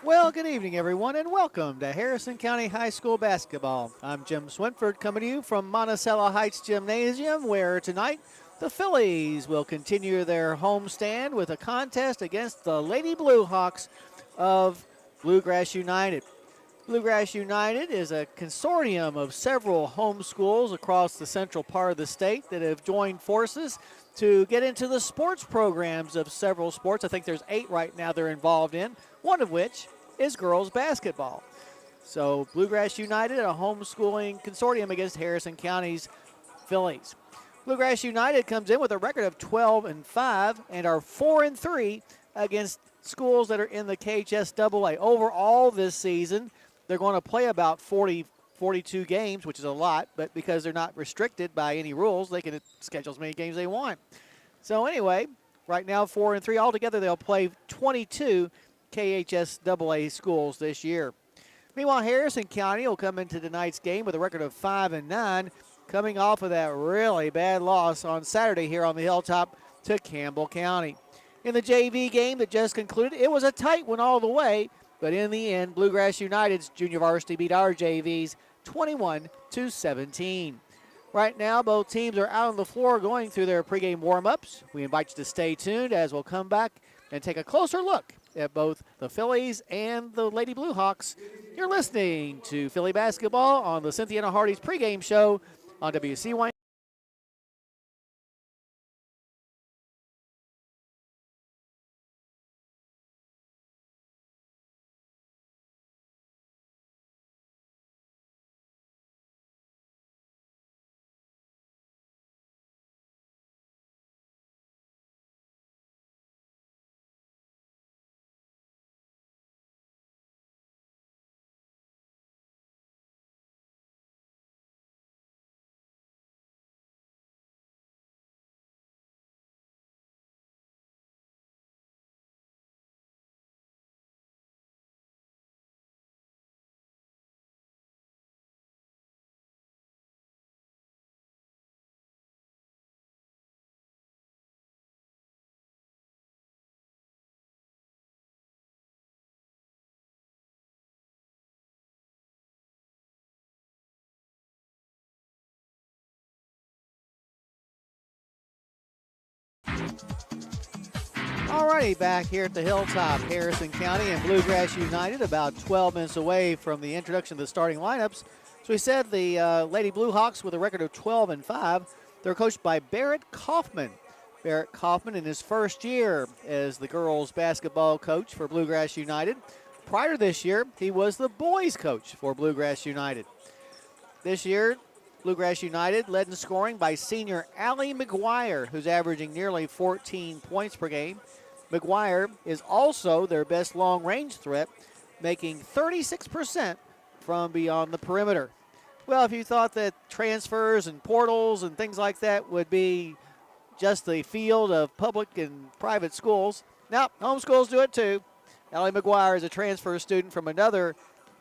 Well, good evening, everyone, and welcome to Harrison County High School basketball. I'm Jim Swinford coming to you from Monticello Heights Gymnasium, where tonight the Fillies will continue their homestand with a contest against the Lady Blue Hawks of Bluegrass United. Bluegrass United is a consortium of several home schools across the central part of the state that have joined forces to get into the sports programs of several sports. I think there's 8 right now they're involved in, one of which is girls basketball. So Bluegrass United, a homeschooling consortium against Harrison County's Fillies. Bluegrass United comes in with a record of 12-5 and are 4-3 against schools that are in the KHSAA. Overall this season, they're going to play about 42 games, which is a lot, but because they're not restricted by any rules, they can schedule as many games they want. So anyway, right now 4-3. Altogether, they'll play 22 KHSAA schools this year. Meanwhile, Harrison County will come into tonight's game with a record of 5-9, coming off of that really bad loss on Saturday here on the Hilltop to Campbell County. In the JV game that just concluded, it was a tight one all the way, but in the end, Bluegrass United's junior varsity beat our JVs 21-17. Right now, both teams are out on the floor going through their pregame warm-ups. We invite you to stay tuned as we'll come back and take a closer look at both the Fillies and the Lady Blue Hawks. You're listening to Philly basketball on the Cynthia and Hardy's pregame show on WCY. Alrighty, back here at the Hilltop, Harrison County and Bluegrass United, about 12 minutes away from the introduction of the starting lineups. So we said the Lady Blue Hawks with a record of 12-5. They're coached by Barrett Kaufman. Barrett Kaufman in his first year as the girls basketball coach for Bluegrass United. Prior to this year, he was the boys coach for Bluegrass United. This year, Bluegrass United led in scoring by senior Allie McGuire, who's averaging nearly 14 points per game. McGuire is also their best long-range threat, making 36% from beyond the perimeter. Well, if you thought that transfers and portals and things like that would be just the field of public and private schools, now home schools do it too. Allie McGuire is a transfer student from another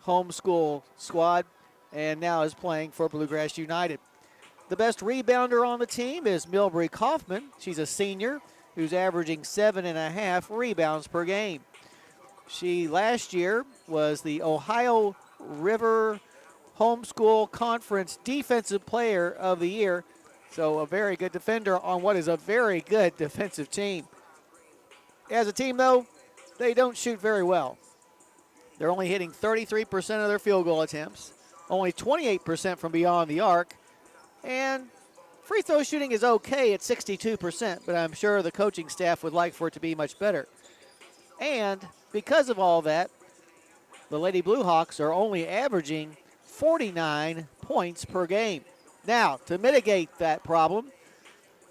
homeschool squad and now is playing for Bluegrass United. The best rebounder on the team is Milbury Kaufman. She's a senior who's averaging 7.5 rebounds per game. She last year was the Ohio River Homeschool Conference Defensive Player of the Year, so a very good defender on what is a very good defensive team. As a team, though, they don't shoot very well. They're only hitting 33% of their field goal attempts, only 28% from beyond the arc, and free throw shooting is okay at 62%, but I'm sure the coaching staff would like for it to be much better. And because of all that, the Lady Blue Hawks are only averaging 49 points per game. Now, to mitigate that problem,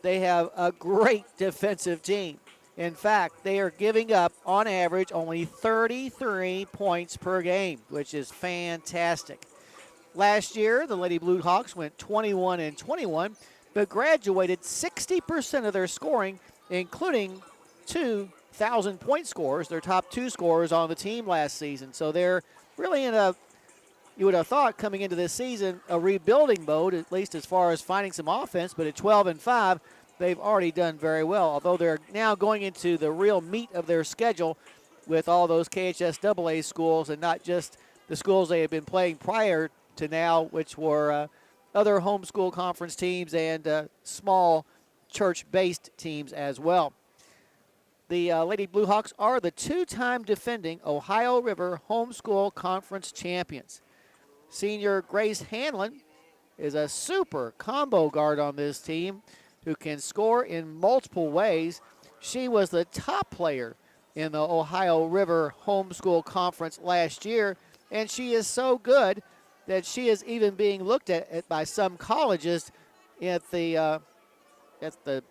they have a great defensive team. In fact, they are giving up, on average, only 33 points per game, which is fantastic. Last year, the Lady Blue Hawks went 21-21, but graduated 60% of their scoring, including 2,000-point scorers, their top 2 scorers on the team last season. So they're really in a, you would have thought coming into this season, a rebuilding mode, at least as far as finding some offense, but at 12-5, they've already done very well, although they're now going into the real meat of their schedule with all those KHSAA schools and not just the schools they had been playing prior to now, which were other homeschool conference teams and small church-based teams as well. The Lady Blue Hawks are the two-time defending Ohio River Homeschool Conference champions. Senior Grace Hanlon is a super combo guard on this team who can score in multiple ways. She was the top player in the Ohio River Homeschool Conference last year, and she is so good that she is even being looked at by some colleges at the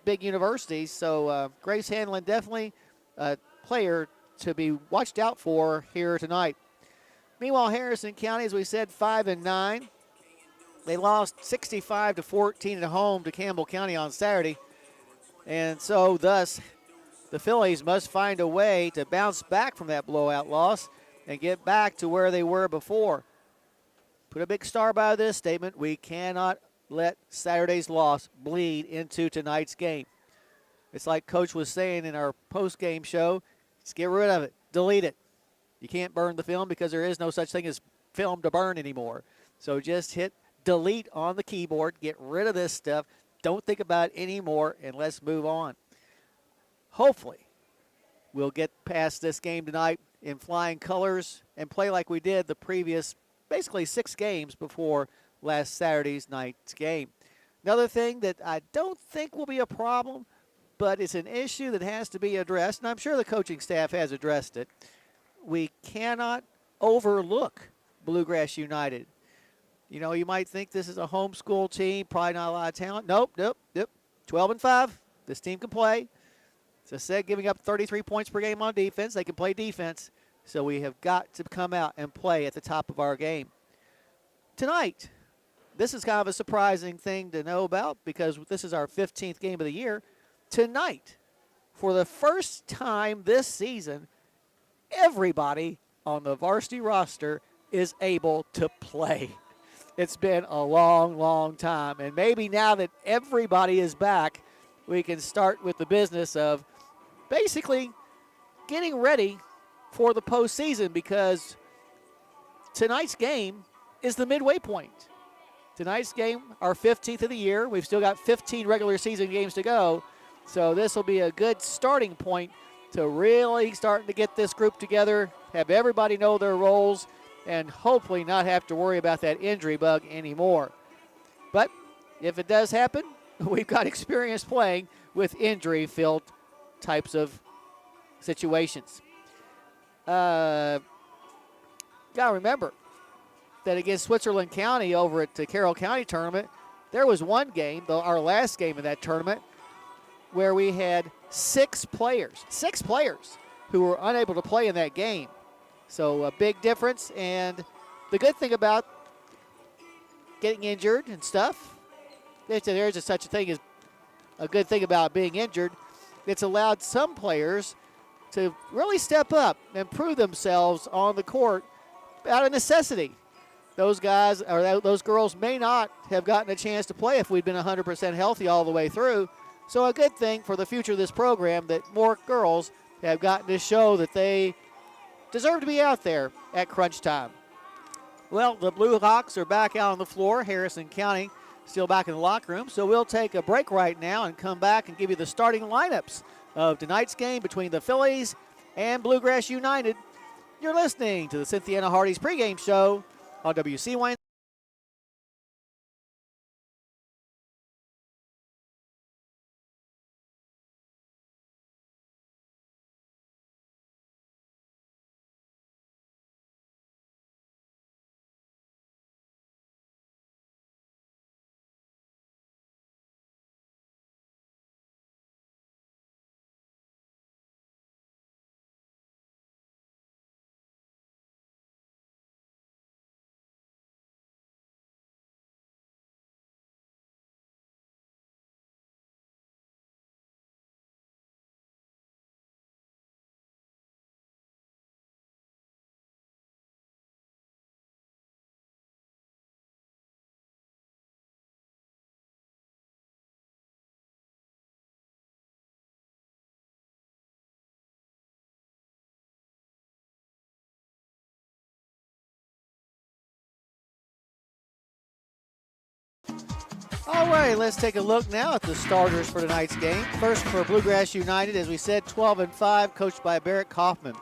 big universities. So Grace Hanlon definitely a player to be watched out for here tonight. Meanwhile, Harrison County, as we said, 5-9. They lost 65-14 at home to Campbell County on Saturday. And so, thus, the Fillies must find a way to bounce back from that blowout loss and get back to where they were before. Put a big star by this statement. We cannot let Saturday's loss bleed into tonight's game. It's like Coach was saying in our post-game show, just get rid of it, delete it. You can't burn the film because there is no such thing as film to burn anymore. So just hit delete on the keyboard, get rid of this stuff, don't think about it anymore, and let's move on. Hopefully, we'll get past this game tonight in flying colors and play like we did the previous basically 6 games before last Saturday's night's game. Another thing that I don't think will be a problem, but it's an issue that has to be addressed, and I'm sure the coaching staff has addressed it. We cannot overlook Bluegrass United. You know, you might think this is a homeschool team, probably not a lot of talent. Nope. 12-5. This team can play. As I said, giving up 33 points per game on defense. They can play defense. So we have got to come out and play at the top of our game. Tonight, this is kind of a surprising thing to know about because this is our 15th game of the year. Tonight, for the first time this season, everybody on the varsity roster is able to play. It's been a long, long time. And maybe now that everybody is back, we can start with the business of basically getting ready for the postseason because tonight's game is the midway point. Tonight's game, our 15th of the year. We've still got 15 regular season games to go. So this will be a good starting point to really starting to get this group together, have everybody know their roles, and hopefully not have to worry about that injury bug anymore. But if it does happen, we've got experience playing with injury-filled types of situations. Got to remember that against Switzerland County over at the Carroll County tournament, there was one game, though our last game in that tournament, where we had 6 players who were unable to play in that game. So a big difference, and the good thing about getting injured and stuff, there's such a thing as a good thing about being injured. It's allowed some players to really step up and prove themselves on the court out of necessity. Those guys or those girls may not have gotten a chance to play if we'd been 100% healthy all the way through. So a good thing for the future of this program that more girls have gotten to show that they deserve to be out there at crunch time. Well, the Blue Hawks are back out on the floor. Harrison County still back in the locker room. So we'll take a break right now and come back and give you the starting lineups of tonight's game between the Fillies and Bluegrass United. You're listening to the Cynthiana Hardy's pregame show on WCY. All right, let's take a look now at the starters for tonight's game. First for Bluegrass United, as we said, 12-5, coached by Barrett Kaufman.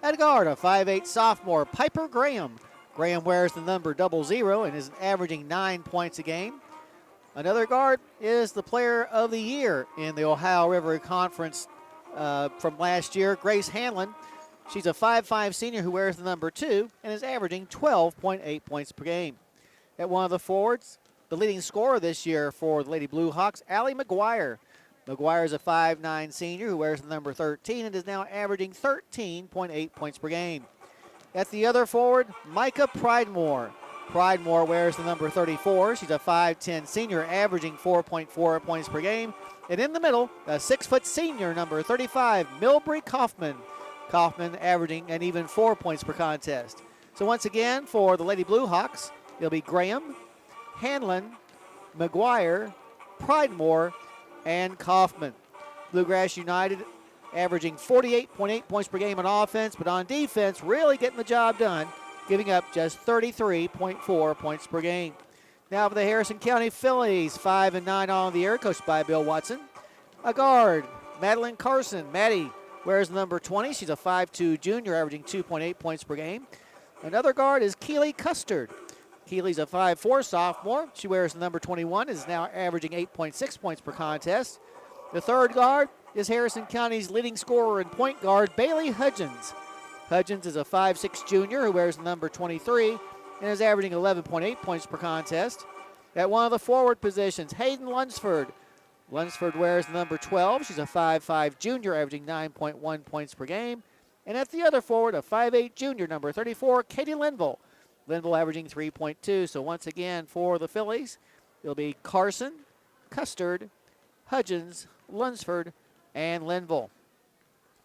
At guard, a 5'8 sophomore, Piper Graham. Graham wears the number 00 and is averaging 9 points a game. Another guard is the player of the year in the Ohio River Conference from last year, Grace Hanlon. She's a 5'5 senior who wears the number 2 and is averaging 12.8 points per game. At one of the forwards, the leading scorer this year for the Lady Blue Hawks, Allie McGuire. McGuire is a 5'9 senior who wears the number 13 and is now averaging 13.8 points per game. At the other forward, Micah Pridemore. Pridemore wears the number 34. She's a 5'10 senior averaging 4.4 points per game. And in the middle, a 6-foot senior, number 35, Milbury Kaufman. Kaufman averaging an even 4 points per contest. So once again, for the Lady Blue Hawks, it'll be Graham, Hanlon, McGuire, Pridemore, and Kaufman. Bluegrass United averaging 48.8 points per game on offense, but on defense, really getting the job done, giving up just 33.4 points per game. Now for the Harrison County Fillies, 5-9 on the air, coached by Bill Watson. A guard, Madeline Carson. Maddie wears the number 20. She's a 5'2 junior, averaging 2.8 points per game. Another guard is Keely Custard. Keely's a 5'4 sophomore. She wears the number 21, is now averaging 8.6 points per contest. The third guard is Harrison County's leading scorer and point guard, Bailey Hudgens. Hudgens is a 5'6 junior who wears the number 23 and is averaging 11.8 points per contest. At one of the forward positions, Hayden Lunsford. Lunsford wears the number 12. She's a 5'5 junior, averaging 9.1 points per game. And at the other forward, a 5'8 junior, number 34, Katie Linville. Linville averaging 3.2. So once again, for the Fillies, it'll be Carson, Custard, Hudgens, Lunsford, and Linville.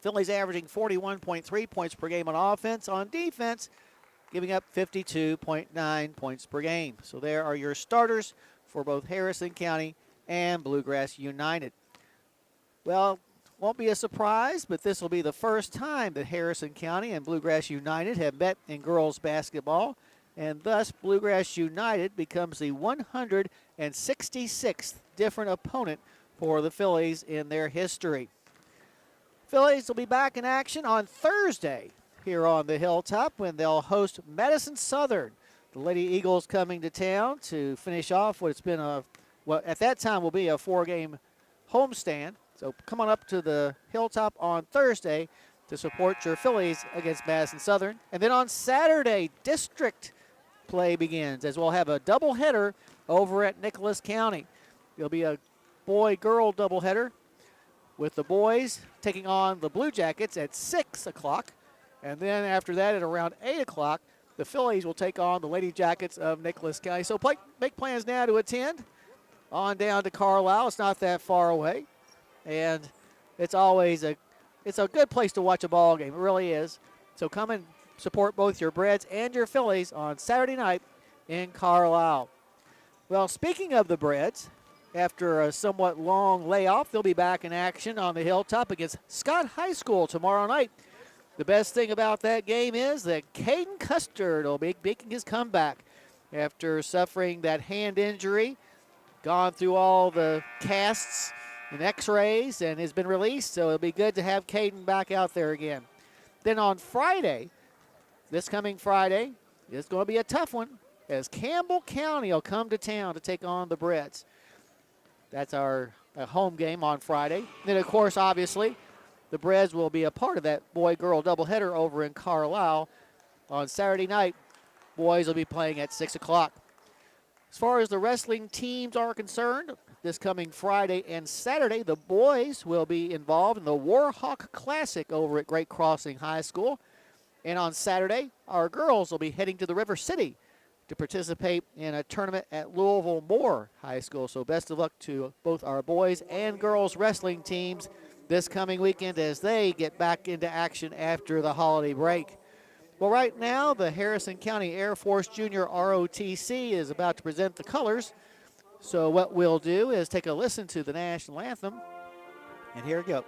Fillies averaging 41.3 points per game on offense. On defense, giving up 52.9 points per game. So there are your starters for both Harrison County and Bluegrass United. Well, won't be a surprise, but this will be the first time that Harrison County and Bluegrass United have met in girls basketball, and thus Bluegrass United becomes the 166th different opponent for the Fillies in their history. Fillies will be back in action on Thursday here on the Hilltop when they'll host Madison Southern. The Lady Eagles coming to town to finish off what it's been at that time will be a 4-game homestand. So come on up to the Hilltop on Thursday to support your Fillies against Madison Southern. And then on Saturday, district play begins as we'll have a doubleheader over at Nicholas County. It'll be a boy-girl doubleheader with the boys taking on the Blue Jackets at 6 o'clock. And then after that at around 8 o'clock, the Fillies will take on the Lady Jackets of Nicholas County. So make plans now to attend on down to Carlisle. It's not that far away. And it's always it's a good place to watch a ball game. It really is. So come and support both your Breds and your Fillies on Saturday night in Carlisle. Well, speaking of the Breds, after a somewhat long layoff, they'll be back in action on the Hilltop against Scott High School tomorrow night. The best thing about that game is that Caden Custard will be making his comeback after suffering that hand injury, gone through all the casts and x-rays, and has been released, so it'll be good to have Caden back out there again. Then on Friday, this coming Friday, it's going to be a tough one, as Campbell County will come to town to take on the Breds. That's our home game on Friday. Then, of course, obviously, the Breds will be a part of that boy-girl doubleheader over in Carlisle. On Saturday night, boys will be playing at 6 o'clock. As far as the wrestling teams are concerned, this coming Friday and Saturday, the boys will be involved in the Warhawk Classic over at Great Crossing High School. And on Saturday, our girls will be heading to the River City to participate in a tournament at Louisville Moore High School. So best of luck to both our boys and girls wrestling teams this coming weekend as they get back into action after the holiday break. Well, right now, the Harrison County Air Force Junior ROTC is about to present the colors. So what we'll do is take a listen to the national anthem, and here we go.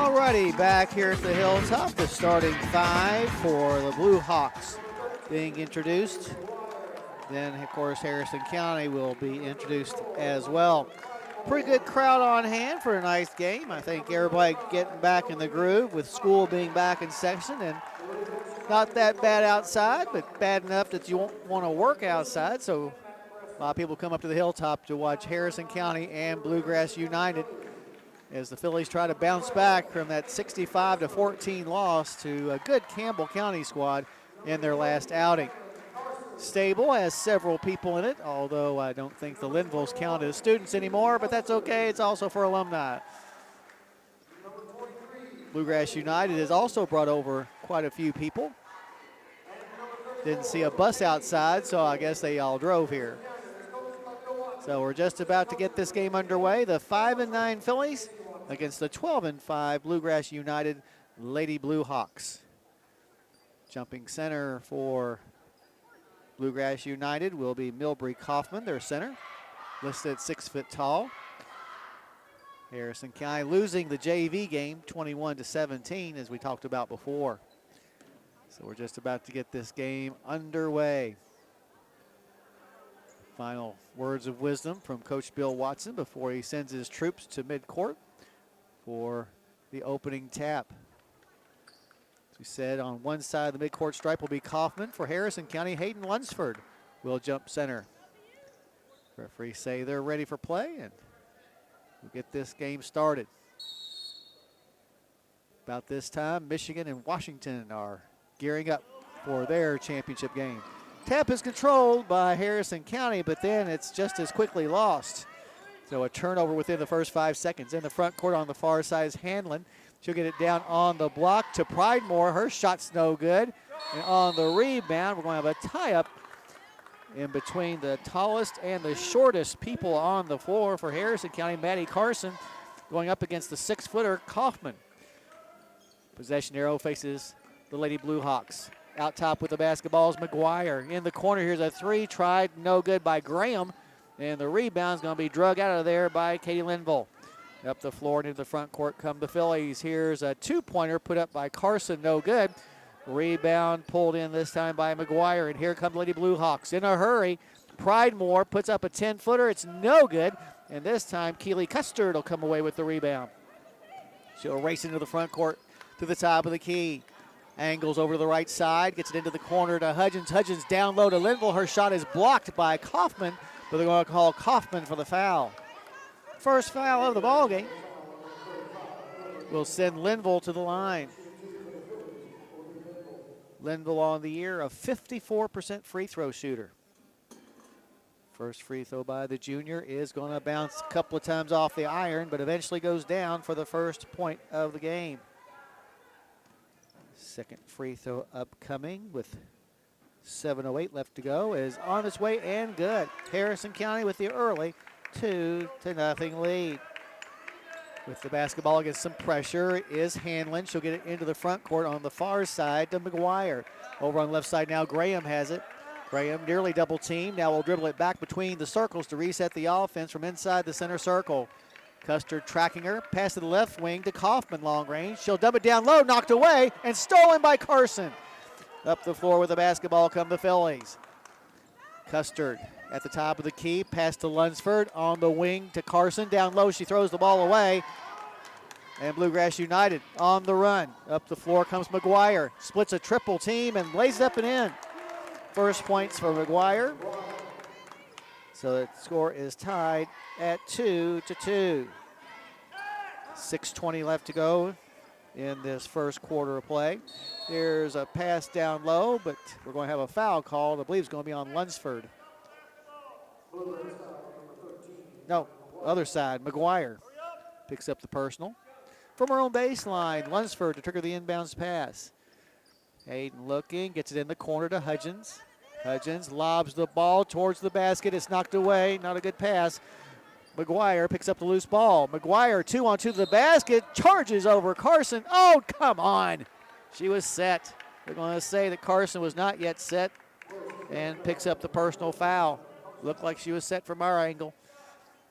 Alrighty, back here at the Hilltop, the starting five for the Blue Hawks being introduced. Then, of course, Harrison County will be introduced as well. Pretty good crowd on hand for a nice game. I think everybody getting back in the groove with school being back in session, and not that bad outside, but bad enough that you won't want to work outside. So a lot of people come up to the Hilltop to watch Harrison County and Bluegrass United as the Fillies try to bounce back from that 65-14 loss to a good Campbell County squad in their last outing. Stable has several people in it, although I don't think the Linvilles count as students anymore, but that's okay. It's also for alumni. Bluegrass United has also brought over quite a few people. Didn't see a bus outside, so I guess they all drove here. So we're just about to get this game underway. The 5-9 Fillies against the 12-5 Bluegrass United Lady Blue Hawks. Jumping center for Bluegrass United will be Milbury Kaufman, their center, listed at 6 foot tall. Harrison County losing the JV game 21-17, as we talked about before. So we're just about to get this game underway. Final words of wisdom from Coach Bill Watson before he sends his troops to midcourt for the opening tap. As we said, on one side of the midcourt stripe will be Kaufman. For Harrison County, Hayden Lunsford will jump center. Referees say they're ready for play, and we'll get this game started. About this time, Michigan and Washington are gearing up for their championship game. Tap is controlled by Harrison County, but then it's just as quickly lost. So a turnover within the first 5 seconds. In the front court on the far side is Hanlon. She'll get it down on the block to Pridemore. Her shot's no good. And on the rebound, we're going to have a tie-up in between the tallest and the shortest people on the floor for Harrison County. Maddie Carson going up against the 6-footer Kaufman. Possession arrow faces the Lady Blue Hawks. Out top with the basketball is McGuire. In the corner, here's a three, tried, no good by Graham. And the rebound's going to be drug out of there by Katie Linville. Up the floor and into the front court come the Fillies. Here's a two-pointer put up by Carson, no good. Rebound pulled in this time by McGuire, and here come the Lady Blue Hawks. In a hurry, Pridemore puts up a 10-footer. It's no good, and this time Keely Custard will come away with the rebound. She'll race into the front court to the top of the key. Angles over to the right side, gets it into the corner to Hudgens. Hudgens down low to Linville. Her shot is blocked by Kaufman, but they're going to call Kaufman for the foul. First foul of the ball game will send Linville to the line. Linville on the year, a 54% free throw shooter. First free throw by the junior is going to bounce a couple of times off the iron, but eventually goes down for the first point of the game. Second free throw upcoming with 7:08 left to go is on its way and good. Harrison County with the early 2-0 lead. With the basketball against some pressure is Hanlon. She'll get it into the front court on the far side to McGuire. Over on the left side now, Graham has it. Graham nearly double teamed. Now will dribble it back between the circles to reset the offense from inside the center circle. Custard tracking her. Pass to the left wing to Kaufman, long range. She'll dump it down low, knocked away, and stolen by Carson. Up the floor with the basketball come the Fillies. Custard at the top of the key. Pass to Lunsford on the wing to Carson. Down low, she throws the ball away. And Bluegrass United on the run. Up the floor comes McGuire. Splits a triple team and lays it up and in. First points for McGuire. So the score is tied at 2-2. 6:20 left to go in this first quarter of play. There's a pass down low, but we're going to have a foul called. I believe it's going to be on Lunsford. No, other side. McGuire picks up the personal. From her own baseline, Lunsford to trigger the inbounds pass. Hayden looking, gets it in the corner to Hudgens. Hudgens lobs the ball towards the basket. It's knocked away. Not a good pass. McGuire picks up the loose ball. McGuire 2-on-2 to the basket. Charges over Carson. Oh, come on. She was set. They're going to say that Carson was not yet set and picks up the personal foul. Looked like she was set from our angle.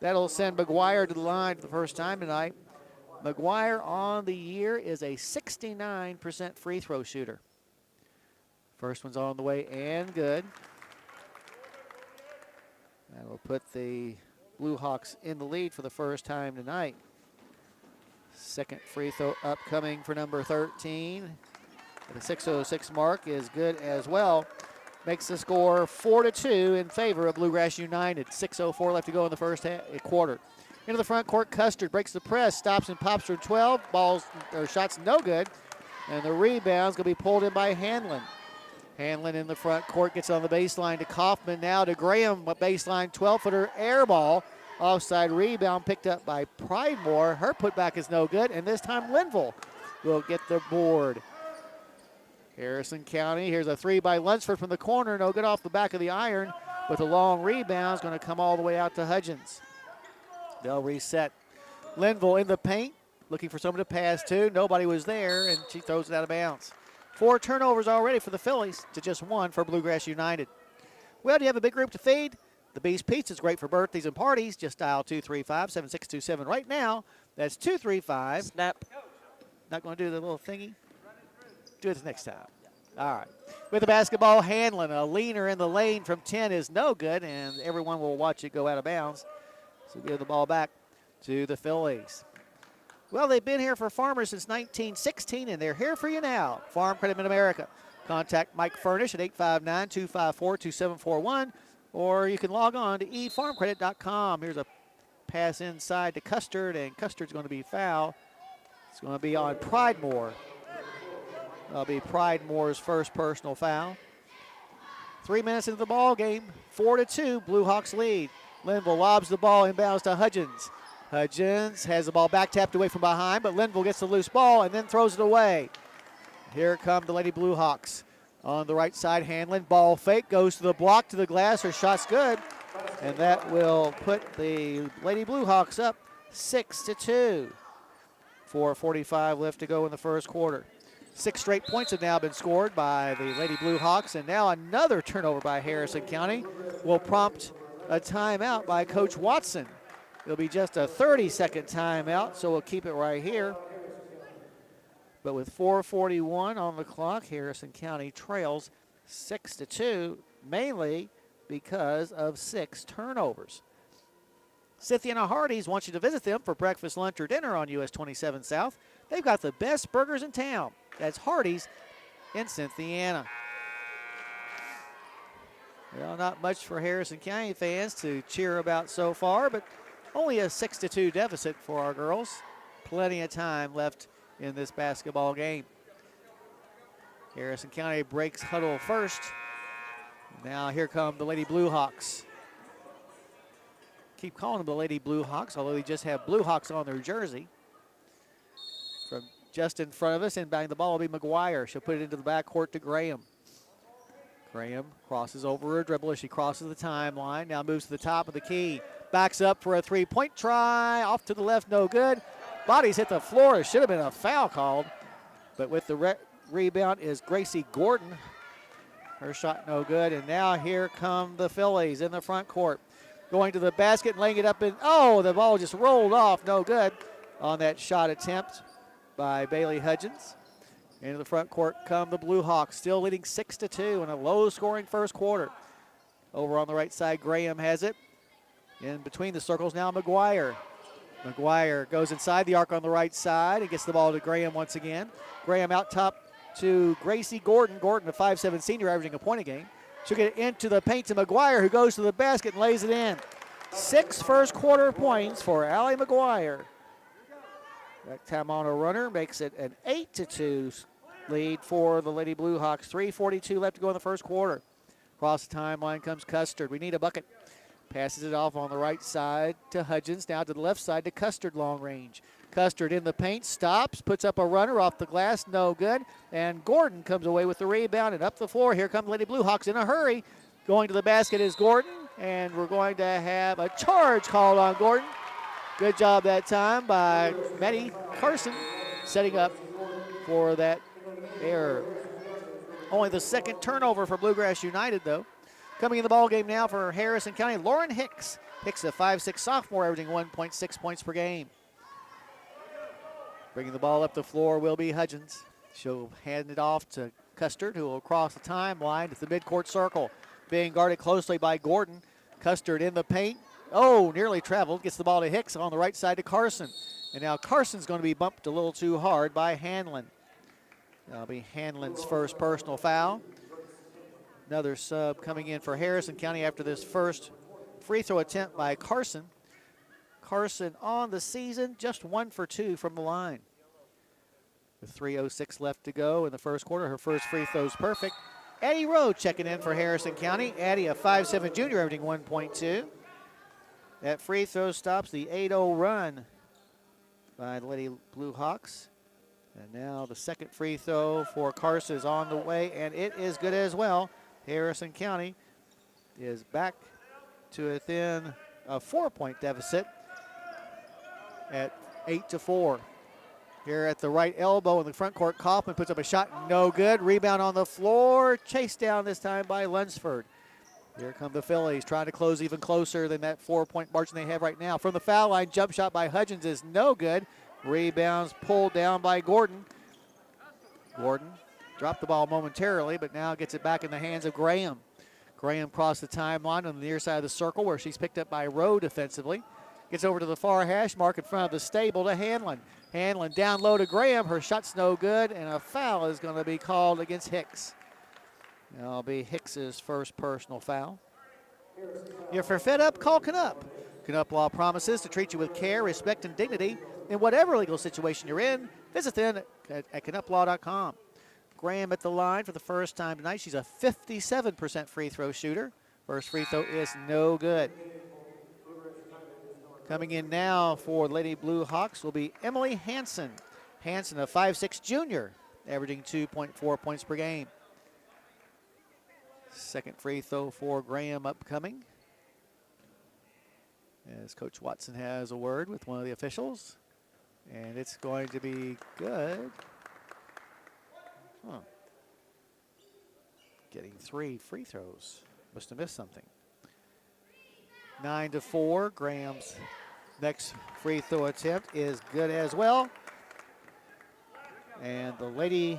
That'll send McGuire to the line for the first time tonight. McGuire on the year is a 69% free throw shooter. First one's on the way and good. That will put the Blue Hawks in the lead for the first time tonight. Second free throw upcoming for number 13. The 6:06 mark is good as well. Makes the score 4-2 in favor of Bluegrass United. 6:04 left to go in the first quarter. Into the front court, Custard breaks the press, stops and pops for 12. Shots no good. And the rebound's going to be pulled in by Hanlon. Hanlon in the front court gets on the baseline to Kaufman, now to Graham, baseline 12-footer air ball. Offside rebound picked up by Pridemore. Her putback is no good, and this time Linville will get the board. Harrison County, here's a three by Lunsford from the corner, no good off the back of the iron, but the long rebound is going to come all the way out to Hudgens. They'll reset. Linville in the paint, looking for someone to pass to. Nobody was there, and she throws it out of bounds. 4 turnovers already for the Fillies to just 1 for Bluegrass United. Well, do you have a big group to feed? The Beast Pizza is great for birthdays and parties. Just dial 235-7627 right now. That's 235. Snap. Not going to do the little thingy? Do it next time. All right. With the basketball, Hanlon, a leaner in the lane from 10 is no good, and everyone will watch it go out of bounds. So give the ball back to the Fillies. Well, they've been here for Farmers since 1916, and they're here for you now. Farm Credit Mid-America. Contact Mike Furnish at 859-254-2741, or you can log on to efarmcredit.com. Here's a pass inside to Custard, and Custard's going to be foul. It's going to be on Pridemore. That'll be Pridemore's first personal foul. 3 minutes into the ball game, 4-2, Blue Hawks lead. Linville lobs the ball inbounds to Hudgens. Hudgens has the ball back tapped away from behind, but Linville gets the loose ball and then throws it away. Here come the Lady Blue Hawks. On the right side, Hanlon, ball fake, goes to the block, to the glass. Her shot's good, and that will put the Lady Blue Hawks up 6-2. 4:45 left to go in the first quarter. 6 straight points have now been scored by the Lady Blue Hawks, and now another turnover by Harrison County will prompt a timeout by Coach Watson. It'll be just a 30-second timeout, so we'll keep it right here. But with 4:41 on the clock, Harrison County trails 6-2, mainly because of 6 turnovers. Cynthia and Hardee's wants you to visit them for breakfast, lunch, or dinner on US 27 South. They've got the best burgers in town. That's Hardee's in Cynthiana. Well, not much for Harrison County fans to cheer about so far, but only a 6-2 deficit for our girls. Plenty of time left in this basketball game. Harrison County breaks huddle first. Now here come the Lady Blue Hawks. Keep calling them the Lady Blue Hawks, although they just have Blue Hawks on their jersey. From just in front of us, inbounding the ball will be McGuire. She'll put it into the backcourt to Graham. Graham crosses over her dribble as she crosses the timeline. Now moves to the top of the key. Backs up for a three-point try. Off to the left, no good. Bodies hit the floor. It should have been a foul called. But with the rebound is Gracie Gordon. Her shot no good. And now here come the Fillies in the front court. Going to the basket and laying it up in. Oh, the ball just rolled off. No good on that shot attempt by Bailey Hudgens. Into the front court come the Blue Hawks, still leading 6-2 in a low-scoring first quarter. Over on the right side, Graham has it. In between the circles now, McGuire. McGuire goes inside the arc on the right side and gets the ball to Graham once again. Graham out top to Gracie Gordon. Gordon, a 5'7" senior, averaging a point a game. She'll get it into the paint to McGuire, who goes to the basket and lays it in. 6 first quarter points for Allie McGuire. That time on a runner makes it an 8-2 lead for the Lady Blue Hawks. 3:42 left to go in the first quarter. Across the timeline comes Custard. We need a bucket. Passes it off on the right side to Hudgens. Now to the left side to Custard, long range. Custard in the paint, stops, puts up a runner off the glass, no good. And Gordon comes away with the rebound and up the floor. Here come Lady Blue Hawks in a hurry. Going to the basket is Gordon, and we're going to have a charge called on Gordon. Good job that time by Maddie Carson, setting up for that error. Only the second turnover for Bluegrass United, though. Coming in the ball game now for Harrison County, Lauren Hicks. Hicks, a 5'6" sophomore, averaging 1.6 points per game. Bringing the ball up the floor will be Hudgens. She'll hand it off to Custard, who will cross the timeline to the midcourt circle. Being guarded closely by Gordon. Custard in the paint. Oh, nearly traveled. Gets the ball to Hicks on the right side to Carson. And now Carson's going to be bumped a little too hard by Hanlon. That'll be Hanlon's first personal foul. Another sub coming in for Harrison County after this first free throw attempt by Carson. Carson on the season, just 1 for 2 from the line. With 3:06 left to go in the first quarter, her first free throw's perfect. Addie Rowe checking in for Harrison County. Addie, a 5'7" junior, averaging 1.2. That free throw stops the 8-0 run by the Lady Blue Hawks. And now the second free throw for Carson is on the way, and it is good as well. Harrison County is back to within a 4-point deficit at 8-4. Here at the right elbow in the front court, Kaufman puts up a shot, no good. Rebound on the floor, chased down this time by Lunsford. Here come the Fillies, trying to close even closer than that 4-point margin they have right now. From the foul line, jump shot by Hudgens is no good. Rebounds pulled down by Gordon. Gordon dropped the ball momentarily, but now gets it back in the hands of Graham. Graham crossed the timeline on the near side of the circle where she's picked up by Rowe defensively. Gets over to the far hash mark in front of the stable to Hanlon. Hanlon down low to Graham. Her shot's no good, and a foul is going to be called against Hicks. That'll be Hicks's first personal foul. If you're fed up, call Canup. Canup Law promises to treat you with care, respect, and dignity in whatever legal situation you're in. Visit them at canuplaw.com. Graham at the line for the first time tonight. She's a 57% free throw shooter. First free throw is no good. Coming in now for Lady Blue Hawks will be Emily Hanson. Hanson, a 5'6" junior, averaging 2.4 points per game. Second free throw for Graham upcoming. As Coach Watson has a word with one of the officials. And it's going to be good. Getting 3 free throws. Must have missed something. 9-4. Graham's next free throw attempt is good as well. And the Lady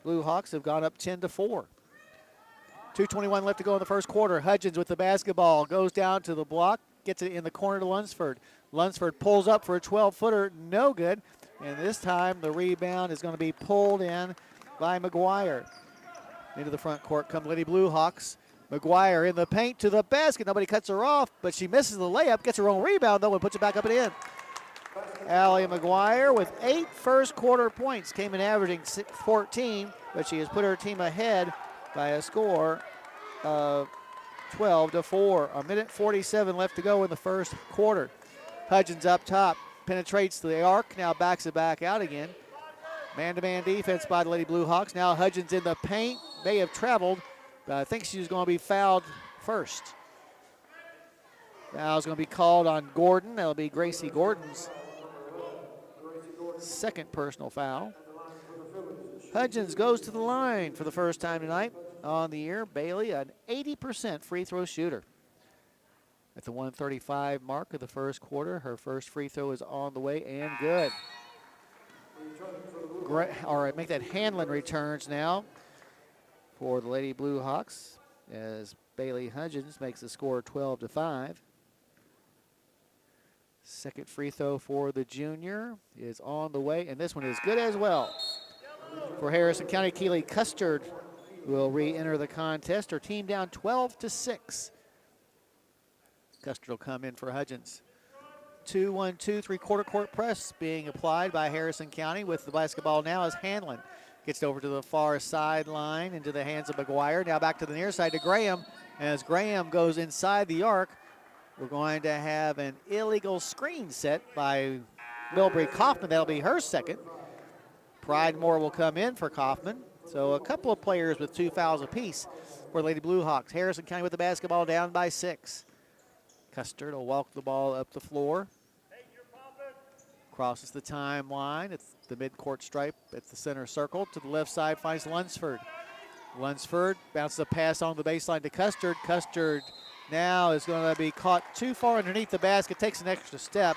Blue Hawks have gone up 10-4. 2:21 left to go in the first quarter. Hudgens with the basketball goes down to the block, gets it in the corner to Lunsford. Lunsford pulls up for a 12-footer, no good. And this time the rebound is going to be pulled in by McGuire. Into the front court come Lady Blue Hawks. McGuire in the paint to the basket. Nobody cuts her off, but she misses the layup, gets her own rebound though, and puts it back up and in. Allie McGuire with 8 first quarter points, came in averaging 14, but she has put her team ahead by a score of 12-4. A minute 47 left to go in the first quarter. Hudgens up top, penetrates the arc, now backs it back out again. Man-to-man defense by the Lady Blue Hawks. Now Hudgens in the paint, may have traveled, but I think she's going to be fouled first. Foul's going to be called on Gordon. That'll be Gracie Gordon's second personal foul. Hudgens goes to the line for the first time tonight on the year. Bailey, an 80% free throw shooter. At the 1:35 mark of the first quarter, her first free throw is on the way and good. All right, make that Hanlon returns now for the Lady Blue Hawks as Bailey Hudgens makes the score 12-5. Second free throw for the junior is on the way, and this one is good as well. For Harrison County, Keely Custard will re-enter the contest. Her team down 12-6. Custard will come in for Hudgens. 2-1-2 3/4 court press being applied by Harrison County with the basketball now as Hanlon gets over to the far sideline into the hands of McGuire. Now back to the near side to Graham. As Graham goes inside the arc, we're going to have an illegal screen set by Milbury Kaufman. That'll be her second. Pridemore will come in for Kaufman. So a couple of players with 2 fouls apiece for Lady Blue Hawks. Harrison County with the basketball down by 6. Custard will walk the ball up the floor. Crosses the timeline. It's the midcourt stripe at the center circle. To the left side finds Lunsford. Lunsford bounces a pass on the baseline to Custard. Custard now is going to be caught too far underneath the basket. Takes an extra step.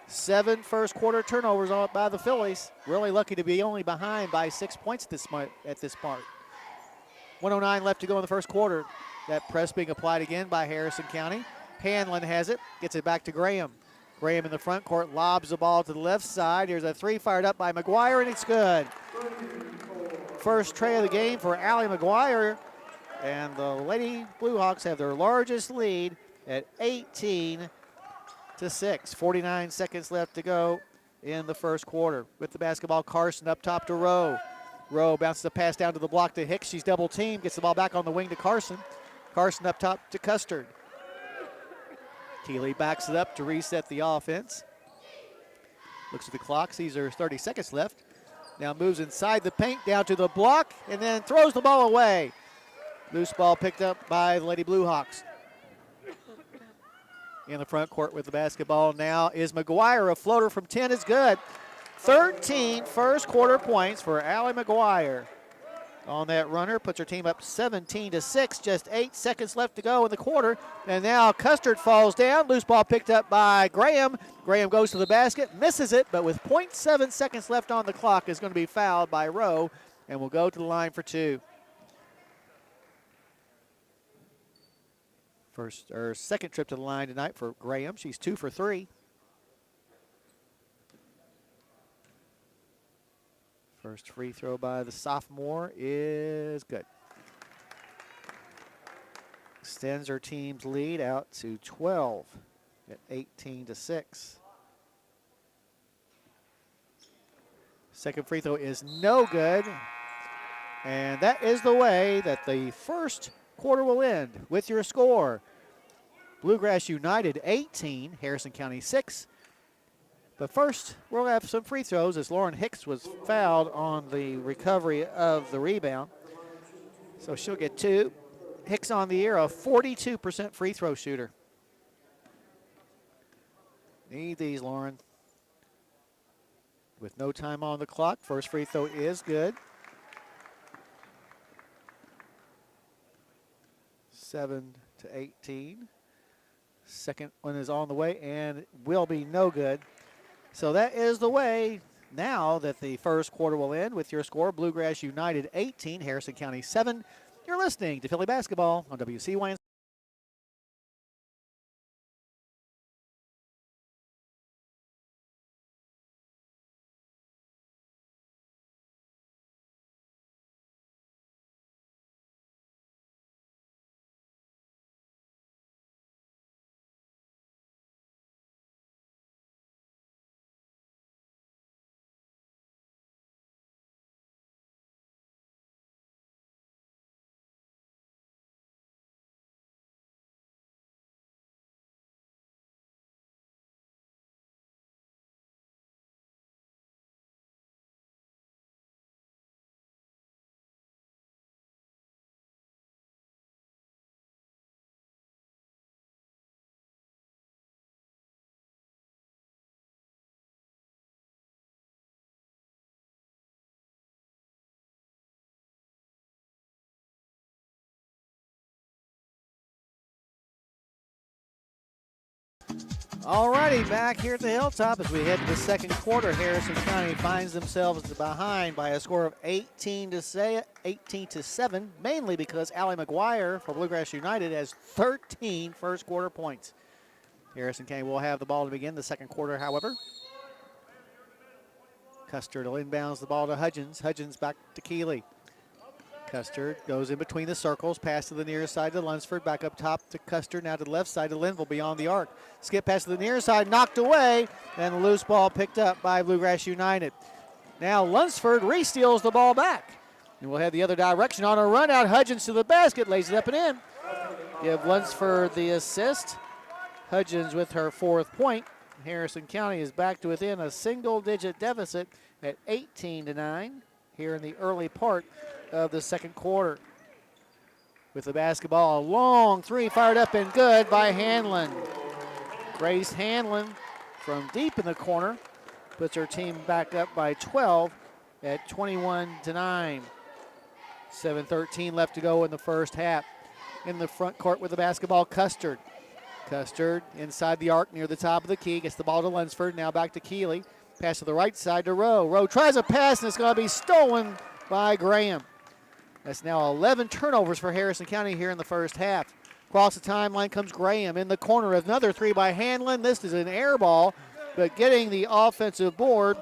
7 first quarter turnovers by the Fillies. Really lucky to be only behind by 6 points at this part. 1:09 left to go in the first quarter. That press being applied again by Harrison County. Hanlon has it, gets it back to Graham. Graham in the front court lobs the ball to the left side. Here's a three fired up by McGuire, and it's good. First tray of the game for Allie McGuire, and the Lady Bluehawks have their largest lead at 18-6. 49 seconds left to go in the first quarter. With the basketball, Carson up top to Rowe. Rowe bounces the pass down to the block to Hicks. She's double teamed, gets the ball back on the wing to Carson. Carson up top to Custard. Keeley backs it up to reset the offense. Looks at the clock, sees there's 30 seconds left. Now moves inside the paint, down to the block, and then throws the ball away. Loose ball picked up by the Lady Bluehawks. In the front court with the basketball now is McGuire. A floater from 10 is good. 13 first quarter points for Allie McGuire. On that runner, puts her team up 17-6. Just 8 seconds left to go in the quarter. And now Custard falls down. Loose ball picked up by Graham. Graham goes to the basket, misses it, but with 0.7 seconds left on the clock is going to be fouled by Rowe and will go to the line for two. Second trip to the line tonight for Graham. She's 2 for 3. First free throw by the sophomore is good. Extends her team's lead out to 12 at 18-6. Second free throw is no good. And that is the way that the first quarter will end with your score. Bluegrass United 18, Harrison County 6. But first, we'll have some free throws as Lauren Hicks was fouled on the recovery of the rebound. So she'll get 2. Hicks on the year, a 42% free throw shooter. Need these, Lauren. With no time on the clock, first free throw is good. 7-18. Second one is on the way and will be no good. So that is the way now that the first quarter will end with your score. Bluegrass United 18, Harrison County 7. You're listening to Philly Basketball on WCYN. All righty, back here at the Hilltop as we head to the second quarter. Harrison County finds themselves behind by a score of 18-7, mainly because Allie McGuire for Bluegrass United has 13 first quarter points. Harrison County will have the ball to begin the second quarter, however. Custard will inbounds the ball to Hudgens. Hudgens back to Keeley. Custard goes in between the circles, pass to the near side to Lunsford, back up top to Custard, now to the left side to Linville beyond the arc. Skip pass to the near side, knocked away, and a loose ball picked up by Bluegrass United. Now Lunsford re-steals the ball back. And we'll head the other direction on a run out. Hudgens to the basket, lays it up and in. Give Lunsford the assist. Hudgens with her 4th point. Harrison County is back to within a single-digit deficit at 18-9 here in the early part of the second quarter. With the basketball, a long three fired up and good by Hanlon. Grace Hanlon from deep in the corner puts her team back up by 12 at 21-9. 7:13 left to go in the first half. In the front court with the basketball, Custard Custard inside the arc near the top of the key. Gets the ball to Lunsford. Now back to Keeley. Pass to the right side to Rowe. Rowe tries a pass, and it's going to be stolen by Graham. That's now 11 turnovers for Harrison County here in the first half. Across the timeline comes Graham in the corner. Another three by Hanlon. This is an air ball, but getting the offensive board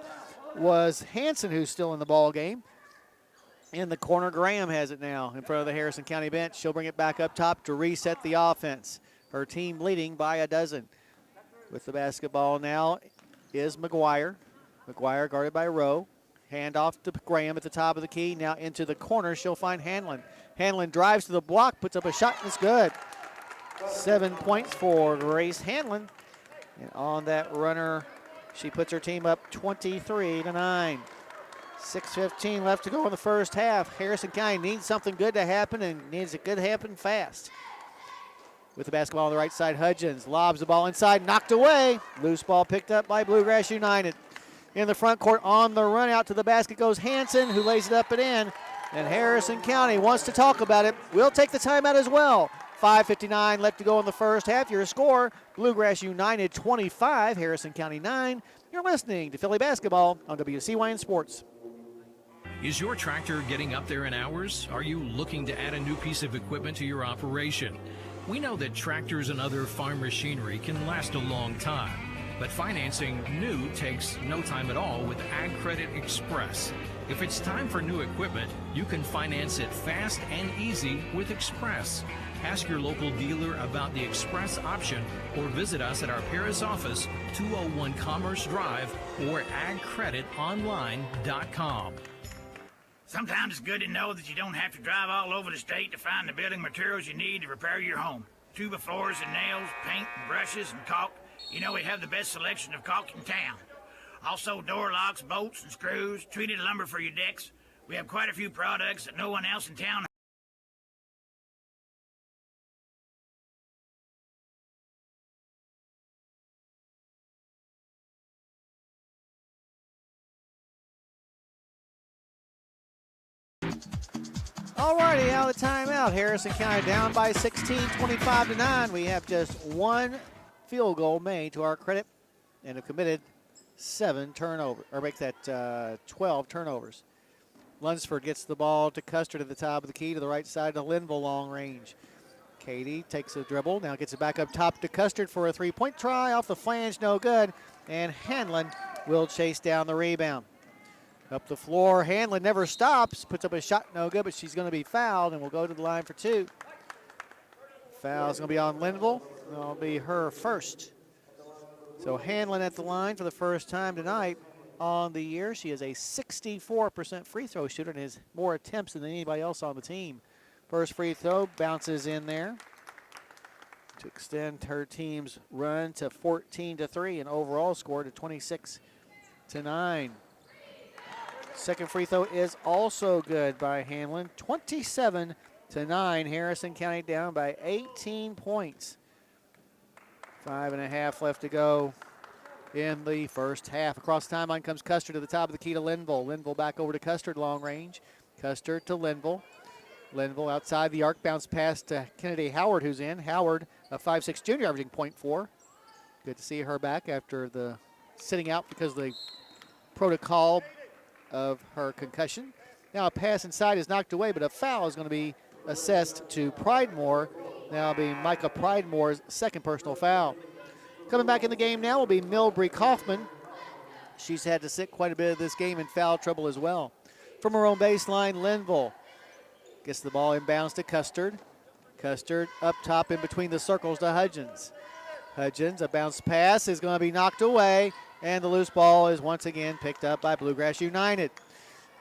was Hanson, who's still in the ball game. In the corner, Graham has it now in front of the Harrison County bench. She'll bring it back up top to reset the offense. Her team leading by a dozen. With the basketball now is McGuire. McGuire guarded by Rowe. Hand off to Graham at the top of the key. Now into the corner, she'll find Hanlon. Hanlon drives to the block, puts up a shot, and it's good. 7 points for Grace Hanlon. And on that runner, she puts her team up 23-9. 6:15 left to go in the first half. Harrison County needs something good to happen and needs it good to happen fast. With the basketball on the right side, Hudgens lobs the ball inside, knocked away. Loose ball picked up by Bluegrass United. In the front court on the run out to the basket goes Hanson, who lays it up and in. And Harrison County wants to talk about it. We'll take the timeout as well. 5:59 left to go in the first half. Your score, Bluegrass United 25, Harrison County 9. You're listening to Philly Basketball on WCYN Sports. Is your tractor getting up there in hours? Are you looking to add a new piece of equipment to your operation? We know that tractors and other farm machinery can last a long time, but financing new takes no time at all with Ag Credit Express. If it's time for new equipment, you can finance it fast and easy with Express. Ask your local dealer about the Express option or visit us at our Paris office, 201 Commerce Drive, or agcreditonline.com. Sometimes it's good to know that you don't have to drive all over the state to find the building materials you need to repair your home. Tuba floors and nails, paint and brushes and caulk. You know we have the best selection of caulk in town. Also door locks, bolts and screws, treated lumber for your decks. We have quite a few products that no one else in town has. All righty, out of the timeout. Harrison County down by 16, 25-9. We have just one field goal made to our credit and have committed 7 turnovers, or make that 12 turnovers. Lunsford gets the ball to Custard at the top of the key to the right side to Linville, long range. Katie takes a dribble, now gets it back up top to Custard for a three-point try. Off the flange, no good. And Hanlon will chase down the rebound. Up the floor, Hanlon never stops, puts up a shot, no good, but she's going to be fouled and will go to the line for 2. Foul's going to be on Linville. It'll be her first. So Hanlon at the line for the first time tonight on the year. She is a 64% free throw shooter and has more attempts than anybody else on the team. First free throw bounces in there to extend her team's run to 14-3 and overall score to 26-9. Second free throw is also good by Hanlon. 27-9. Harrison County down by 18 points. 5.5 left to go in the first half. Across the timeline comes Custard to the top of the key to Linville. Linville back over to Custard, long range. Custard to Linville. Linville outside the arc, bounce pass to Kennedy Howard, who's in. Howard, a 5'6" junior, averaging .4. Good to see her back after the sitting out because of the protocol of her concussion. Now a pass inside is knocked away, but a foul is going to be assessed to Pridemore. Now it'll be Micah Pridemore's second personal foul. Coming back in the game now will be Milbury Kaufman. She's had to sit quite a bit of this game in foul trouble as well. From her own baseline, Linville gets the ball inbounds to Custard. Custard up top in between the circles to Hudgens. Hudgens, a bounce pass is going to be knocked away, and the loose ball is once again picked up by Bluegrass United.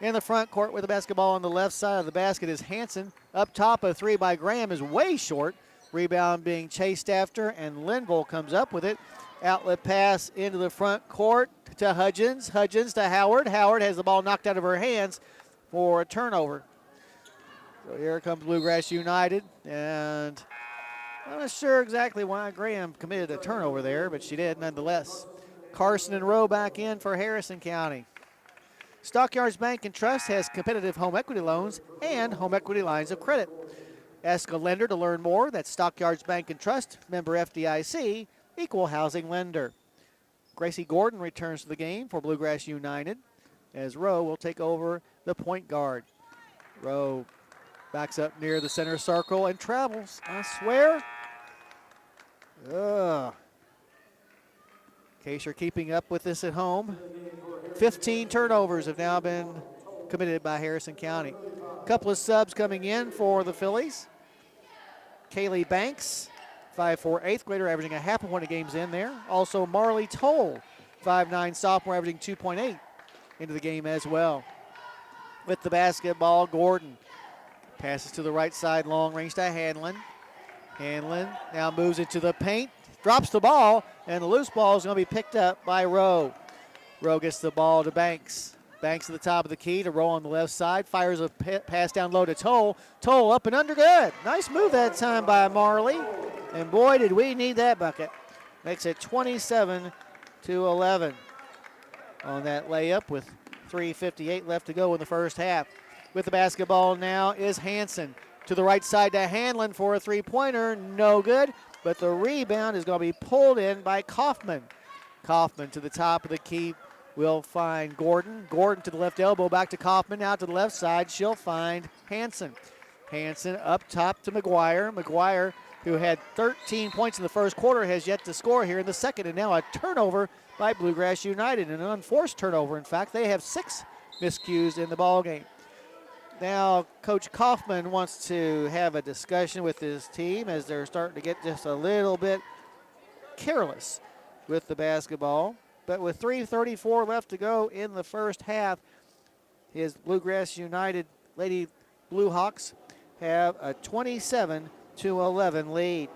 In the front court with the basketball on the left side of the basket is Hanson. Up top, a three by Graham is way short. Rebound being chased after, and Linville comes up with it. Outlet pass into the front court to Hudgens. Hudgens to Howard. Howard has the ball knocked out of her hands for a turnover. So here comes Bluegrass United, and I'm not sure exactly why Graham committed a turnover there, but she did nonetheless. Carson and Rowe back in for Harrison County. Stockyards Bank and Trust has competitive home equity loans and home equity lines of credit. Ask a lender to learn more. That's Stockyards Bank and Trust, member FDIC, equal housing lender. Gracie Gordon returns to the game for Bluegrass United as Rowe will take over the point guard. Rowe backs up near the center circle and travels. I swear. In case you're keeping up with this at home, 15 turnovers have now been committed by Harrison County. A couple of subs coming in for the Fillies. Kaylee Banks, 5'4", 8th grader, averaging a half a point of games in there. Also Marley Toll, 5'9", sophomore, averaging 2.8 into the game as well. With the basketball, Gordon passes to the right side, long range to Hanlon. Hanlon now moves into the paint, drops the ball, and the loose ball is going to be picked up by Rowe. Rowe gets the ball to Banks. Banks at the top of the key to Rowe on the left side. Fires a pass down low to Toll. Toll up and under, good. Nice move that time by Marley. And boy, did we need that bucket. Makes it 27-11 on that layup with 3:58 left to go in the first half. With the basketball now is Hanson. To the right side to Hanlon for a three-pointer. No good, but the rebound is going to be pulled in by Kaufman. Kaufman to the top of the key will find Gordon. Gordon to the left elbow, back to Kaufman. Now to the left side, she'll find Hanson. Hanson up top to McGuire. McGuire, who had 13 points in the first quarter, has yet to score here in the second. And now a turnover by Bluegrass United, an unforced turnover. In fact, they have 6 miscues in the ballgame. Now, Coach Kaufman wants to have a discussion with his team as they're starting to get just a little bit careless with the basketball. But with 3:34 left to go in the first half, his Bluegrass United Lady Blue Hawks have a 27-11 lead.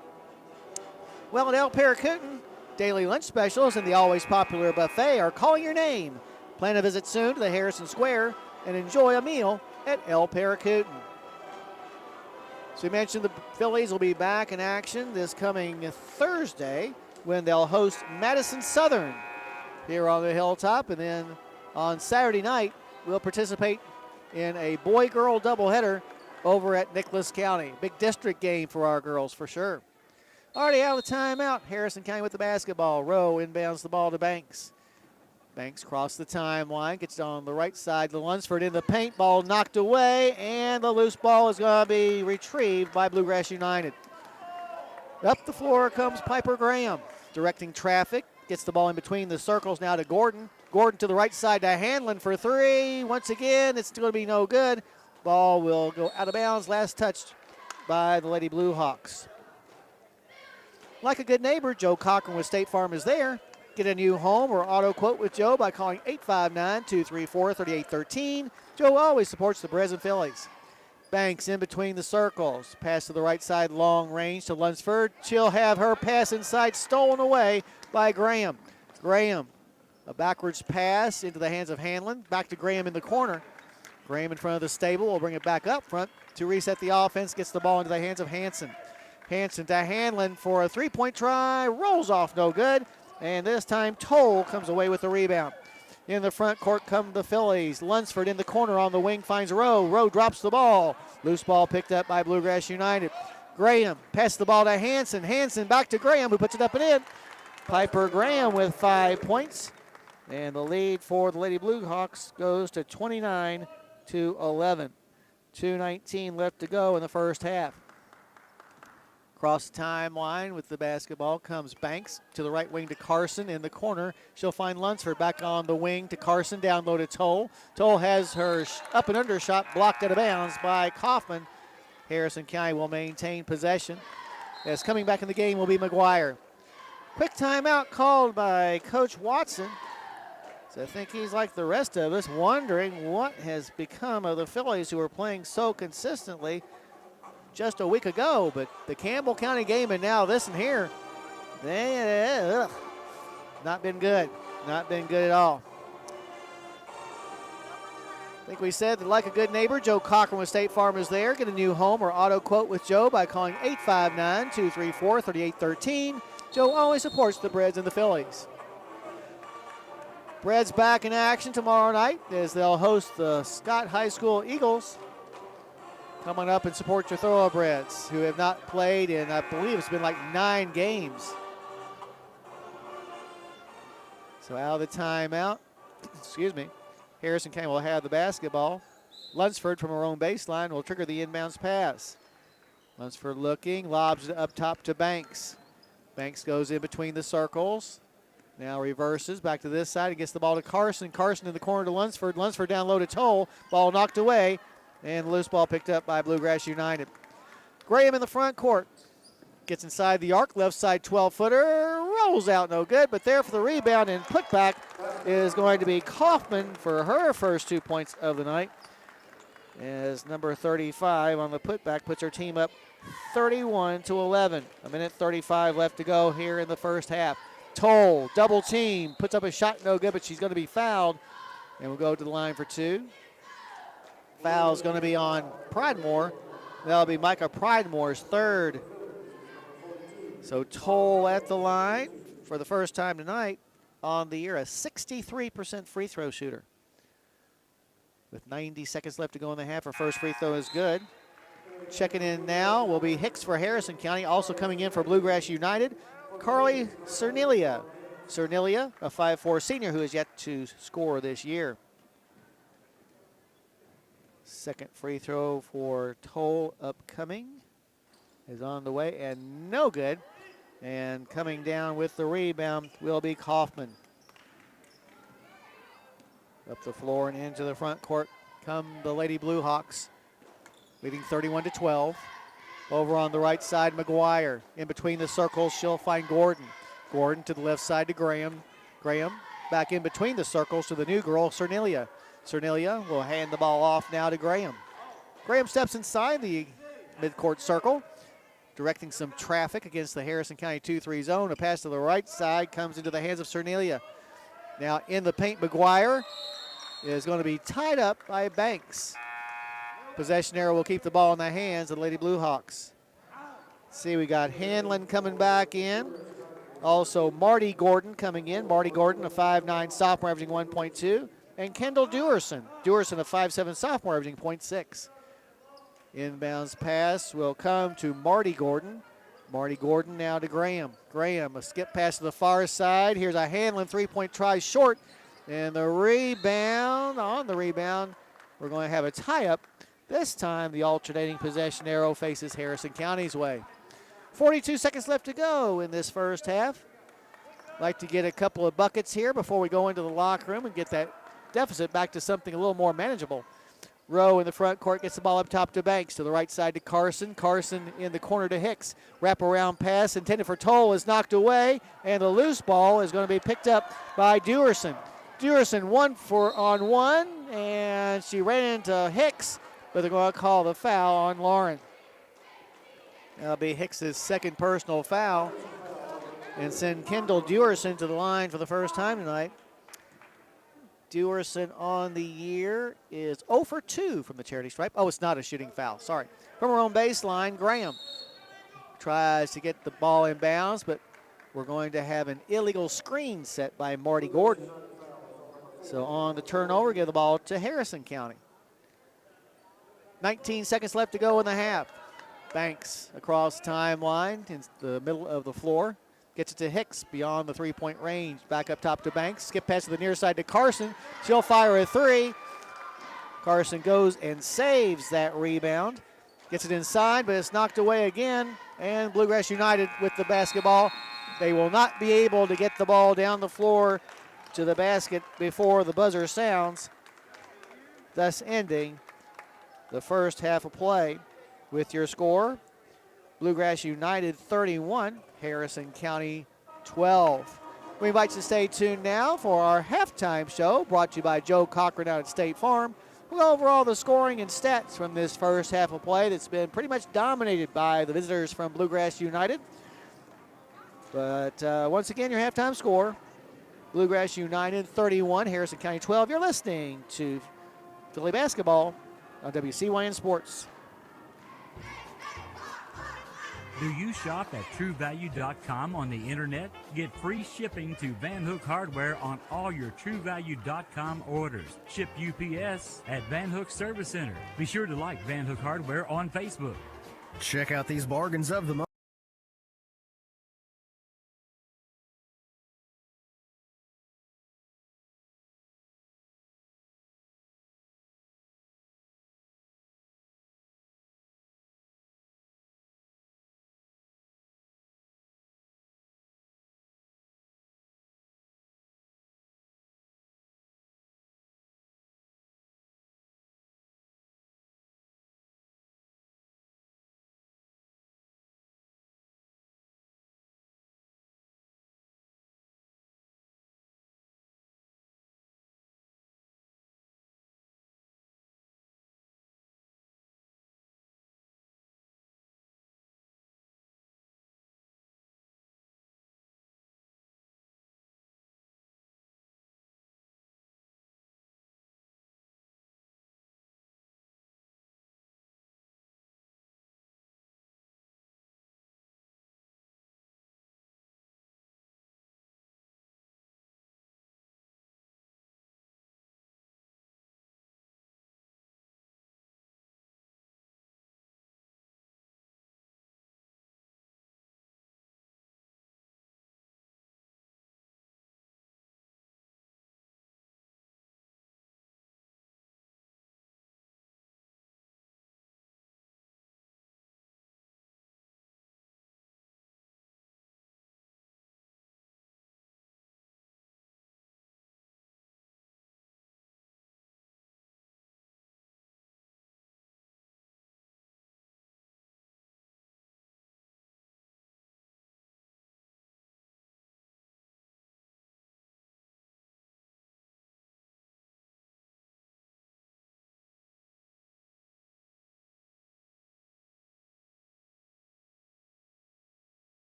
Well, at El Paracutan, daily lunch specials and the always popular buffet are calling your name. Plan a visit soon to the Harrison Square and enjoy a meal at El Paracutan. So we mentioned the Fillies will be back in action this coming Thursday when they'll host Madison Southern here on the Hilltop. And then on Saturday night, we'll participate in a boy-girl doubleheader over at Nicholas County. Big district game for our girls for sure. Already out of the timeout. Harrison County with the basketball. Rowe inbounds the ball to Banks. Banks crossed the timeline, gets on the right side to Lunsford in the paint. Ball knocked away, and the loose ball is going to be retrieved by Bluegrass United. Up the floor comes Piper Graham, directing traffic. Gets the ball in between the circles now to Gordon. Gordon to the right side to Hanlon for three. Once again, it's going to be no good. Ball will go out of bounds. Last touched by the Lady Blue Hawks. Like a good neighbor, Joe Cochran with State Farm is there. Get a new home or auto quote with Joe by calling 859-234-3813. Joe always supports the Brez and Fillies. Banks in between the circles. Pass to the right side, long range to Lunsford. She'll have her pass inside stolen away by Graham. Graham, a backwards pass into the hands of Hanlon. Back to Graham in the corner. Graham in front of the stable will bring it back up front to reset the offense. Gets the ball into the hands of Hanson. Hanson to Hanlon for a three-point try. Rolls off, no good. And this time Toll comes away with the rebound. In the front court come the Fillies. Lunsford in the corner on the wing finds Rowe. Rowe drops the ball. Loose ball picked up by Bluegrass United. Graham passes the ball to Hanson. Hanson back to Graham, who puts it up and in. Piper Graham with 5 points. And the lead for the Lady Blue Hawks goes to 29-11. 2:19 left to go in the first half. Across the timeline with the basketball comes Banks to the right wing to Carson in the corner. She'll find Lunsford back on the wing to Carson, down low to Toll. Toll has her up and under shot blocked out of bounds by Kaufman. Harrison County will maintain possession. As coming back in the game will be McGuire. Quick timeout called by Coach Watson. So I think he's like the rest of us, wondering what has become of the Fillies who are playing so consistently just a week ago. But the Campbell County game and now this one here, not been good. Not been good at all. I think we said that like a good neighbor, Joe Cochran with State Farm is there. Get a new home or auto quote with Joe by calling 859-234-3813. Joe always supports the Breds and the Fillies. Breds back in action tomorrow night as they'll host the Scott High School Eagles. Coming up and support your Thoroughbreds, who have not played in, I believe it's been like 9 games. So out of the timeout, excuse me, Harrison County will have the basketball. Lunsford from her own baseline will trigger the inbounds pass. Lunsford looking, lobs it up top to Banks. Banks goes in between the circles. Now reverses back to this side and gets the ball to Carson. Carson in the corner to Lunsford. Lunsford down low to Toll. Ball knocked away, and the loose ball picked up by Bluegrass United. Graham in the front court. Gets inside the arc, left side 12-footer, rolls out no good, but there for the rebound and putback is going to be Kaufman for her first 2 points of the night. As number 35 on the putback puts her team up 31-11. A minute 35 left to go here in the first half. Toll, double team, puts up a shot, no good, but she's going to be fouled. And we'll go to the line for 2. Foul's going to be on Pridemore. That'll be Micah Pridemore's third. So Toll at the line for the first time tonight on the year, a 63% free throw shooter. With 90 seconds left to go in the half, her first free throw is good. Checking in now will be Hicks for Harrison County. Also coming in for Bluegrass United, Carly Cernilia. Cernilia, a 5'4" senior who has yet to score this year. Second free throw for Toll upcoming is on the way and no good. And coming down with the rebound will be Kaufman. Up the floor and into the front court come the Lady Blue Hawks, leading 31-12. Over on the right side, McGuire. In between the circles, she'll find Gordon. Gordon to the left side to Graham. Graham back in between the circles to the new girl, Cernilia. Cernilia will hand the ball off now to Graham. Graham steps inside the midcourt circle, directing some traffic against the Harrison County 2-3 zone. A pass to the right side comes into the hands of Cernilia. Now in the paint, McGuire is going to be tied up by Banks. Possession arrow will keep the ball in the hands of the Lady Blue Hawks. See, we got Hanlon coming back in. Also Marty Gordon coming in. Marty Gordon, a 5'9" sophomore, averaging 1.2. And Kendall Dewerson. Dewerson, a 5'7" sophomore, averaging 0.6. Inbounds pass will come to Marty Gordon. Marty Gordon now to Graham. Graham, a skip pass to the far side. Here's a Hanlon three-point try short. And the rebound, on the rebound, we're going to have a tie-up. This time the alternating possession arrow faces Harrison County's way. 42 seconds left to go in this first half. Like to get a couple of buckets here before we go into the locker room and get that deficit back to something a little more manageable. Rowe in the front court gets the ball up top to Banks. To the right side to Carson. Carson in the corner to Hicks. Wraparound pass intended for Toll is knocked away, and the loose ball is going to be picked up by Dewerson. Dewerson 1-on-1, and she ran into Hicks, but they're going to call the foul on Lauren. That'll be Hicks's second personal foul, and send Kendall Dewerson to the line for the first time tonight. Dewerson on the year is 0 for 2 from the charity stripe. Oh, it's not a shooting foul, sorry. From her own baseline, Graham tries to get the ball in bounds, but we're going to have an illegal screen set by Marty Gordon. So on the turnover, give the ball to Harrison County. 19 seconds left to go in the half. Banks across the timeline in the middle of the floor. Gets it to Hicks beyond the three-point range. Back up top to Banks. Skip pass to the near side to Carson. She'll fire a three. Carson goes and saves that rebound. Gets it inside, but it's knocked away again. And Bluegrass United with the basketball. They will not be able to get the ball down the floor to the basket before the buzzer sounds, thus ending the first half of play. With your score, Bluegrass United 31, Harrison County 12. We invite you to stay tuned now for our halftime show, brought to you by Joe Cochran out at State Farm. We'll go over all the scoring and stats from this first half of play that's been pretty much dominated by the visitors from Bluegrass United. But once again, your halftime score, Bluegrass United 31, Harrison County 12. You're listening to Philly basketball on WCYN Sports. Do you shop at TrueValue.com on the internet? Get free shipping to Van Hook Hardware on all your TrueValue.com orders. Ship UPS at Van Hook Service Center. Be sure to like Van Hook Hardware on Facebook. Check out these bargains of the month.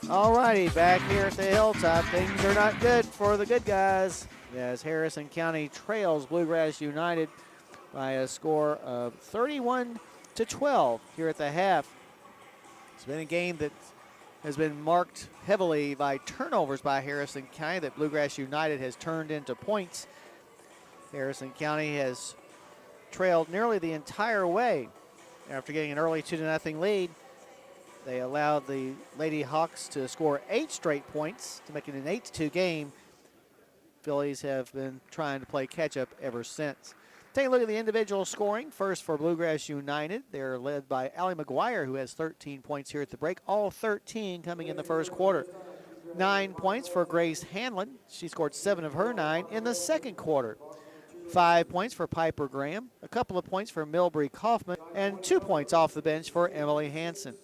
All righty, back here at the Hilltop, things are not good for the good guys as Harrison County trails Bluegrass United by a score of 31-12 here at the half. It's been a game that has been marked heavily by turnovers by Harrison County that Bluegrass United has turned into points. Harrison County has trailed nearly the entire way after getting an early 2-0 lead. They allowed the Lady Hawks to score 8 straight points to make it an 8-2 game. Fillies have been trying to play catch-up ever since. Take a look at the individual scoring. First for Bluegrass United, they're led by Allie McGuire, who has 13 points here at the break, all 13 coming in the first quarter. 9 points for Grace Hanlon. She scored 7 of her 9 in the second quarter. 5 points for Piper Graham, a couple of points for Milbury Kaufman, and 2 points off the bench for Emily Hansen.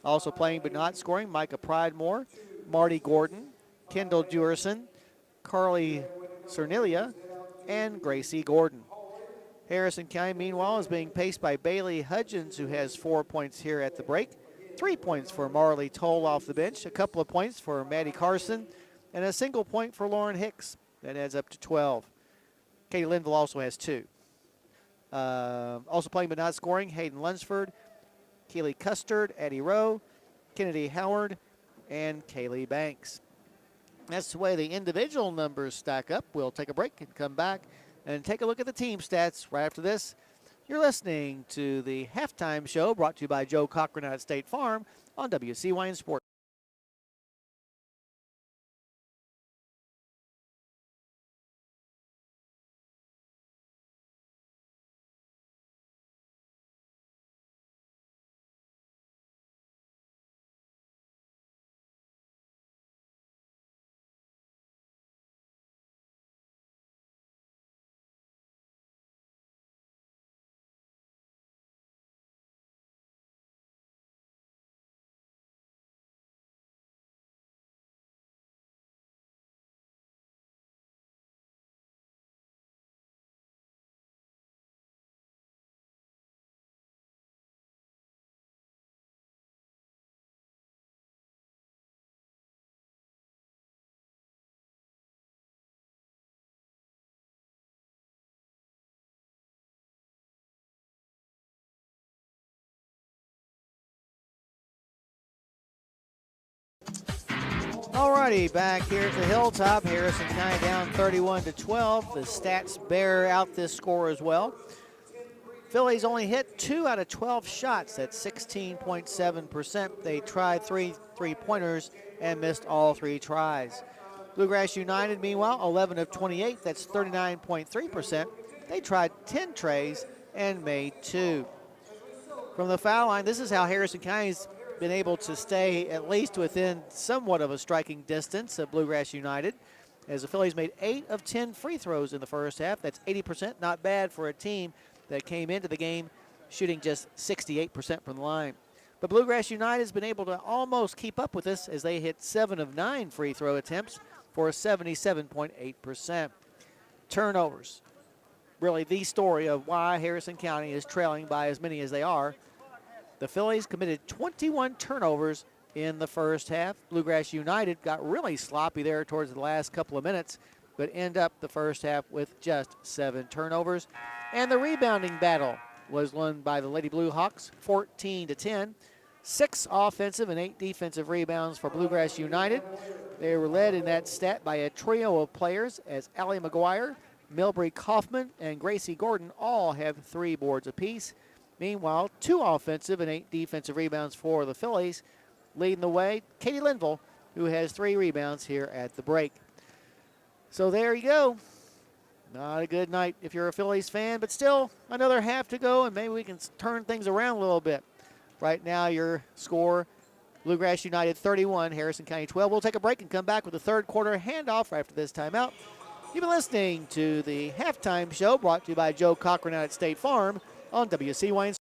Also playing but not scoring, Micah Pridemore, Marty Gordon, Kendall Dewerson, Carly Cernilia, and Gracie Gordon. Harrison County, meanwhile, is being paced by Bailey Hudgens, who has 4 points here at the break. 3 points for Marley Toll off the bench, a couple of points for Maddie Carson, and a single point for Lauren Hicks. That adds up to 12. Katie Linville also has 2. Also playing but not scoring, Hayden Lunsford, Keely Custard, Addie Rowe, Kennedy Howard, and Kaylee Banks. That's the way the individual numbers stack up. We'll take a break and come back and take a look at the team stats right after this. You're listening to the Halftime Show brought to you by Joe Cochran at State Farm on WCYN Sports. Alrighty, back here at the Hilltop, Harrison County down 31-12. The stats bear out this score as well. Fillies only hit 2 out of 12 shots. That's 16.7%. They tried three three-pointers and missed all 3 tries. Bluegrass United, meanwhile, 11 of 28. That's 39.3%. They tried 10 trays and made 2. From the foul line, this is how Harrison County's been able to stay at least within somewhat of a striking distance of Bluegrass United, as the Fillies made 8 of 10 free throws in the first half. That's 80%, not bad for a team that came into the game shooting just 68% from the line. But Bluegrass United has been able to almost keep up with this as they hit 7 of 9 free throw attempts for a 77.8%. Turnovers, really the story of why Harrison County is trailing by as many as they are. The Fillies committed 21 turnovers in the first half. Bluegrass United got really sloppy there towards the last couple of minutes, but end up the first half with just 7 turnovers. And the rebounding battle was won by the Lady Blue Hawks, 14-10. 6 offensive and 8 defensive rebounds for Bluegrass United. They were led in that stat by a trio of players as Allie McGuire, Milbury Kaufman, and Gracie Gordon all have 3 boards apiece. Meanwhile, 2 offensive and 8 defensive rebounds for the Fillies. Leading the way, Katie Linville, who has 3 rebounds here at the break. So there you go. Not a good night if you're a Phillies fan, but still another half to go, and maybe we can turn things around a little bit. Right now, your score, Bluegrass United 31, Harrison County 12. We'll take a break and come back with the third quarter handoff right after this timeout. You've been listening to the halftime show brought to you by Joe Cochran out at State Farm on WCYN.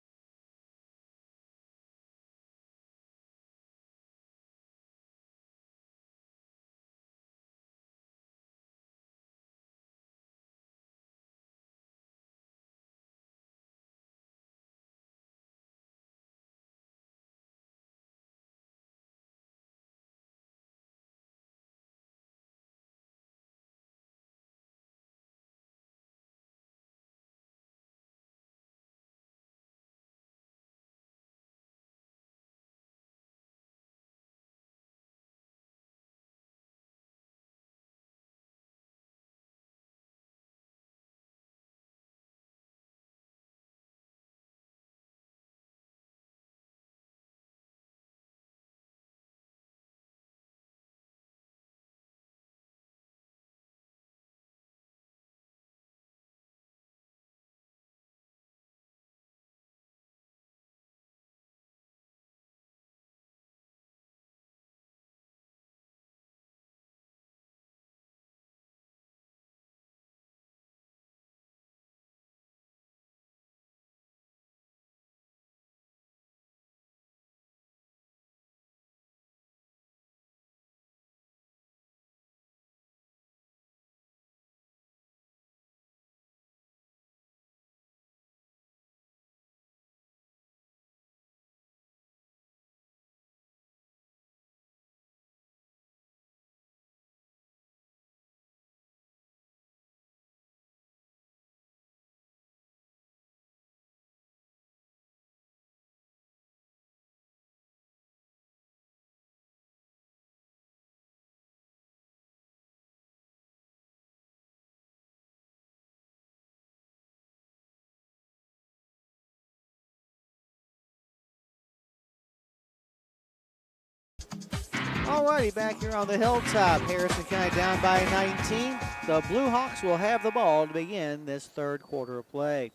Alrighty, back here on the Hilltop, Harrison County down by 19. The Blue Hawks will have the ball to begin this third quarter of play.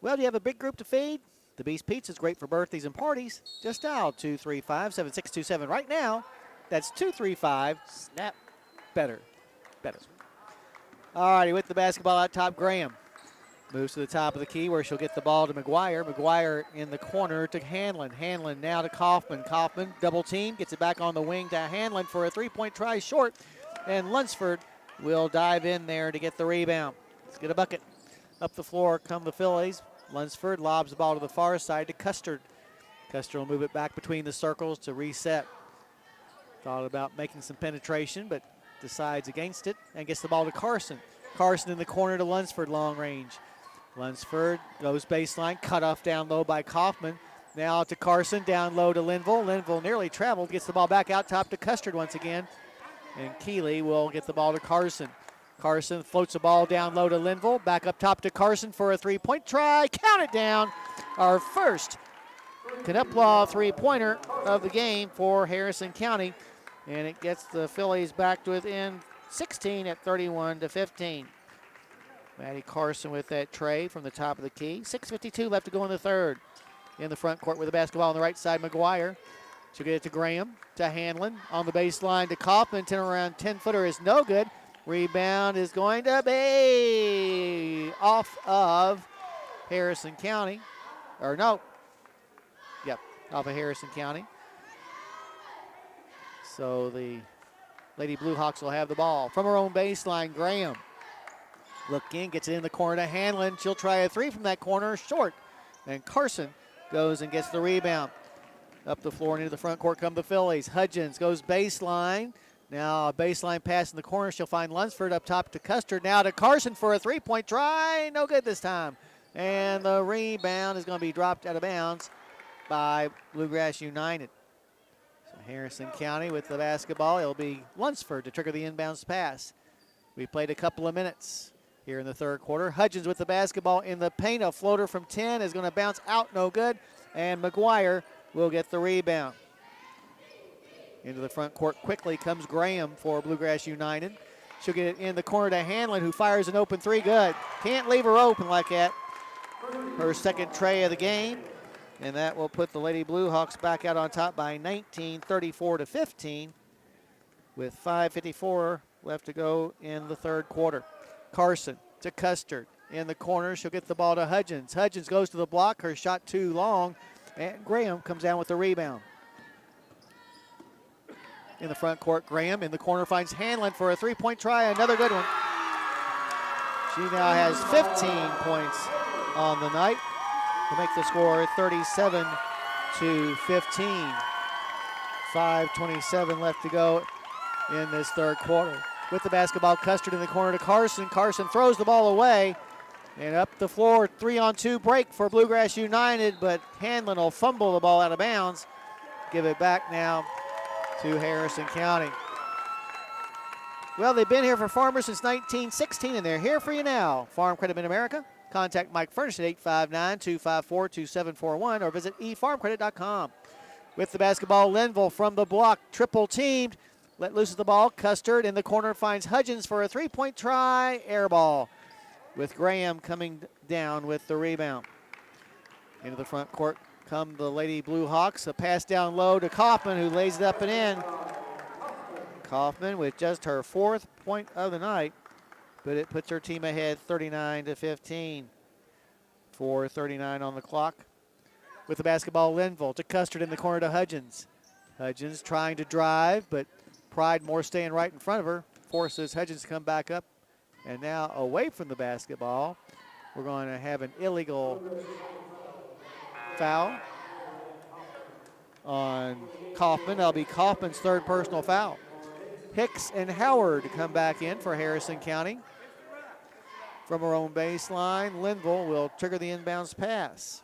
Well, do you have a big group to feed? The Beast Pizza is great for birthdays and parties. Just dial 235-7627 right now. That's 235 snap better. Alrighty, with the basketball out top, Graham moves to the top of the key where she'll get the ball to McGuire. McGuire in the corner to Hanlon. Hanlon now to Kaufman. Kaufman double team, gets it back on the wing to Hanlon for a three-point try short. And Lunsford will dive in there to get the rebound. Let's get a bucket. Up the floor come the Fillies. Lunsford lobs the ball to the far side to Custard. Custard will move it back between the circles to reset. Thought about making some penetration, but decides against it and gets the ball to Carson. Carson in the corner to Lunsford, long range. Lunsford goes baseline, cut off down low by Kaufman. Now to Carson, down low to Linville. Linville nearly traveled, gets the ball back out top to Custard once again. And Keeley will get the ball to Carson. Carson floats the ball down low to Linville. Back up top to Carson for a three-point try. Count it down. Our first Knepplaw three-pointer of the game for Harrison County. And it gets the Fillies back to within 16 at 31-15. Maddie Carson with that tray from the top of the key. 6:52 left to go in the third. In the front court with the basketball on the right side, McGuire. She'll get it to Graham, to Hanlon. On the baseline to Kaufman. 10-footer is no good. Rebound is going to be off of Harrison County. Or no. Yep, off of Harrison County. So the Lady Blue Hawks will have the ball. From her own baseline, Graham. Looking, gets it in the corner to Hanlon. She'll try a three from that corner, short. And Carson goes and gets the rebound. Up the floor and into the front court come the Fillies. Hudgens goes baseline. Now a baseline pass in the corner. She'll find Lunsford up top to Custard. Now to Carson for a three-point try. No good this time. And the rebound is going to be dropped out of bounds by Bluegrass United. So Harrison County with the basketball. It'll be Lunsford to trigger the inbounds pass. We played a couple of minutes here in the third quarter. Hudgens with the basketball in the paint. A floater from 10 is going to bounce out, no good. And McGuire will get the rebound. Into the front court quickly comes Graham for Bluegrass United. She'll get it in the corner to Hanlon, who fires an open three. Good. Can't leave her open like that. Her second tray of the game. And that will put the Lady Blue Hawks back out on top by 19, 34-15, with 5:54 left to go in the third quarter. Carson to Custard in the corner. She'll get the ball to Hudgens. Hudgens goes to the block. Her shot too long. And Graham comes down with the rebound. In the front court, Graham in the corner finds Hanlon for a three-point try. Another good one. She now has 15 points on the night to make the score 37-15. 5:27 left to go in this third quarter. With the basketball, Custard in the corner to Carson. Carson throws the ball away. And up the floor, 3-on-2 break for Bluegrass United, but Hanlon will fumble the ball out of bounds. Give it back now to Harrison County. Well, they've been here for Farmers since 1916, and they're here for you now. Farm Credit Mid-America. Contact Mike Furnish at 859-254-2741 or visit efarmcredit.com. With the basketball, Linville from the block, triple teamed. Let loose of the ball. Custard in the corner finds Hudgens for a three-point try. Air ball. With Graham coming down with the rebound. Into the front court come the Lady Blue Hawks. A pass down low to Kaufman, who lays it up and in. Kaufman with just her fourth point of the night, but it puts her team ahead 39-15. 4:39 on the clock. With the basketball, Linville to Custard in the corner to Hudgens. Hudgens trying to drive, but Pridemore staying right in front of her forces Hudgens to come back up. And now away from the basketball, we're going to have an illegal foul on Kaufman. That'll be Kaufman's third personal foul. Hicks and Howard come back in for Harrison County. From her own baseline, Linville will trigger the inbounds pass.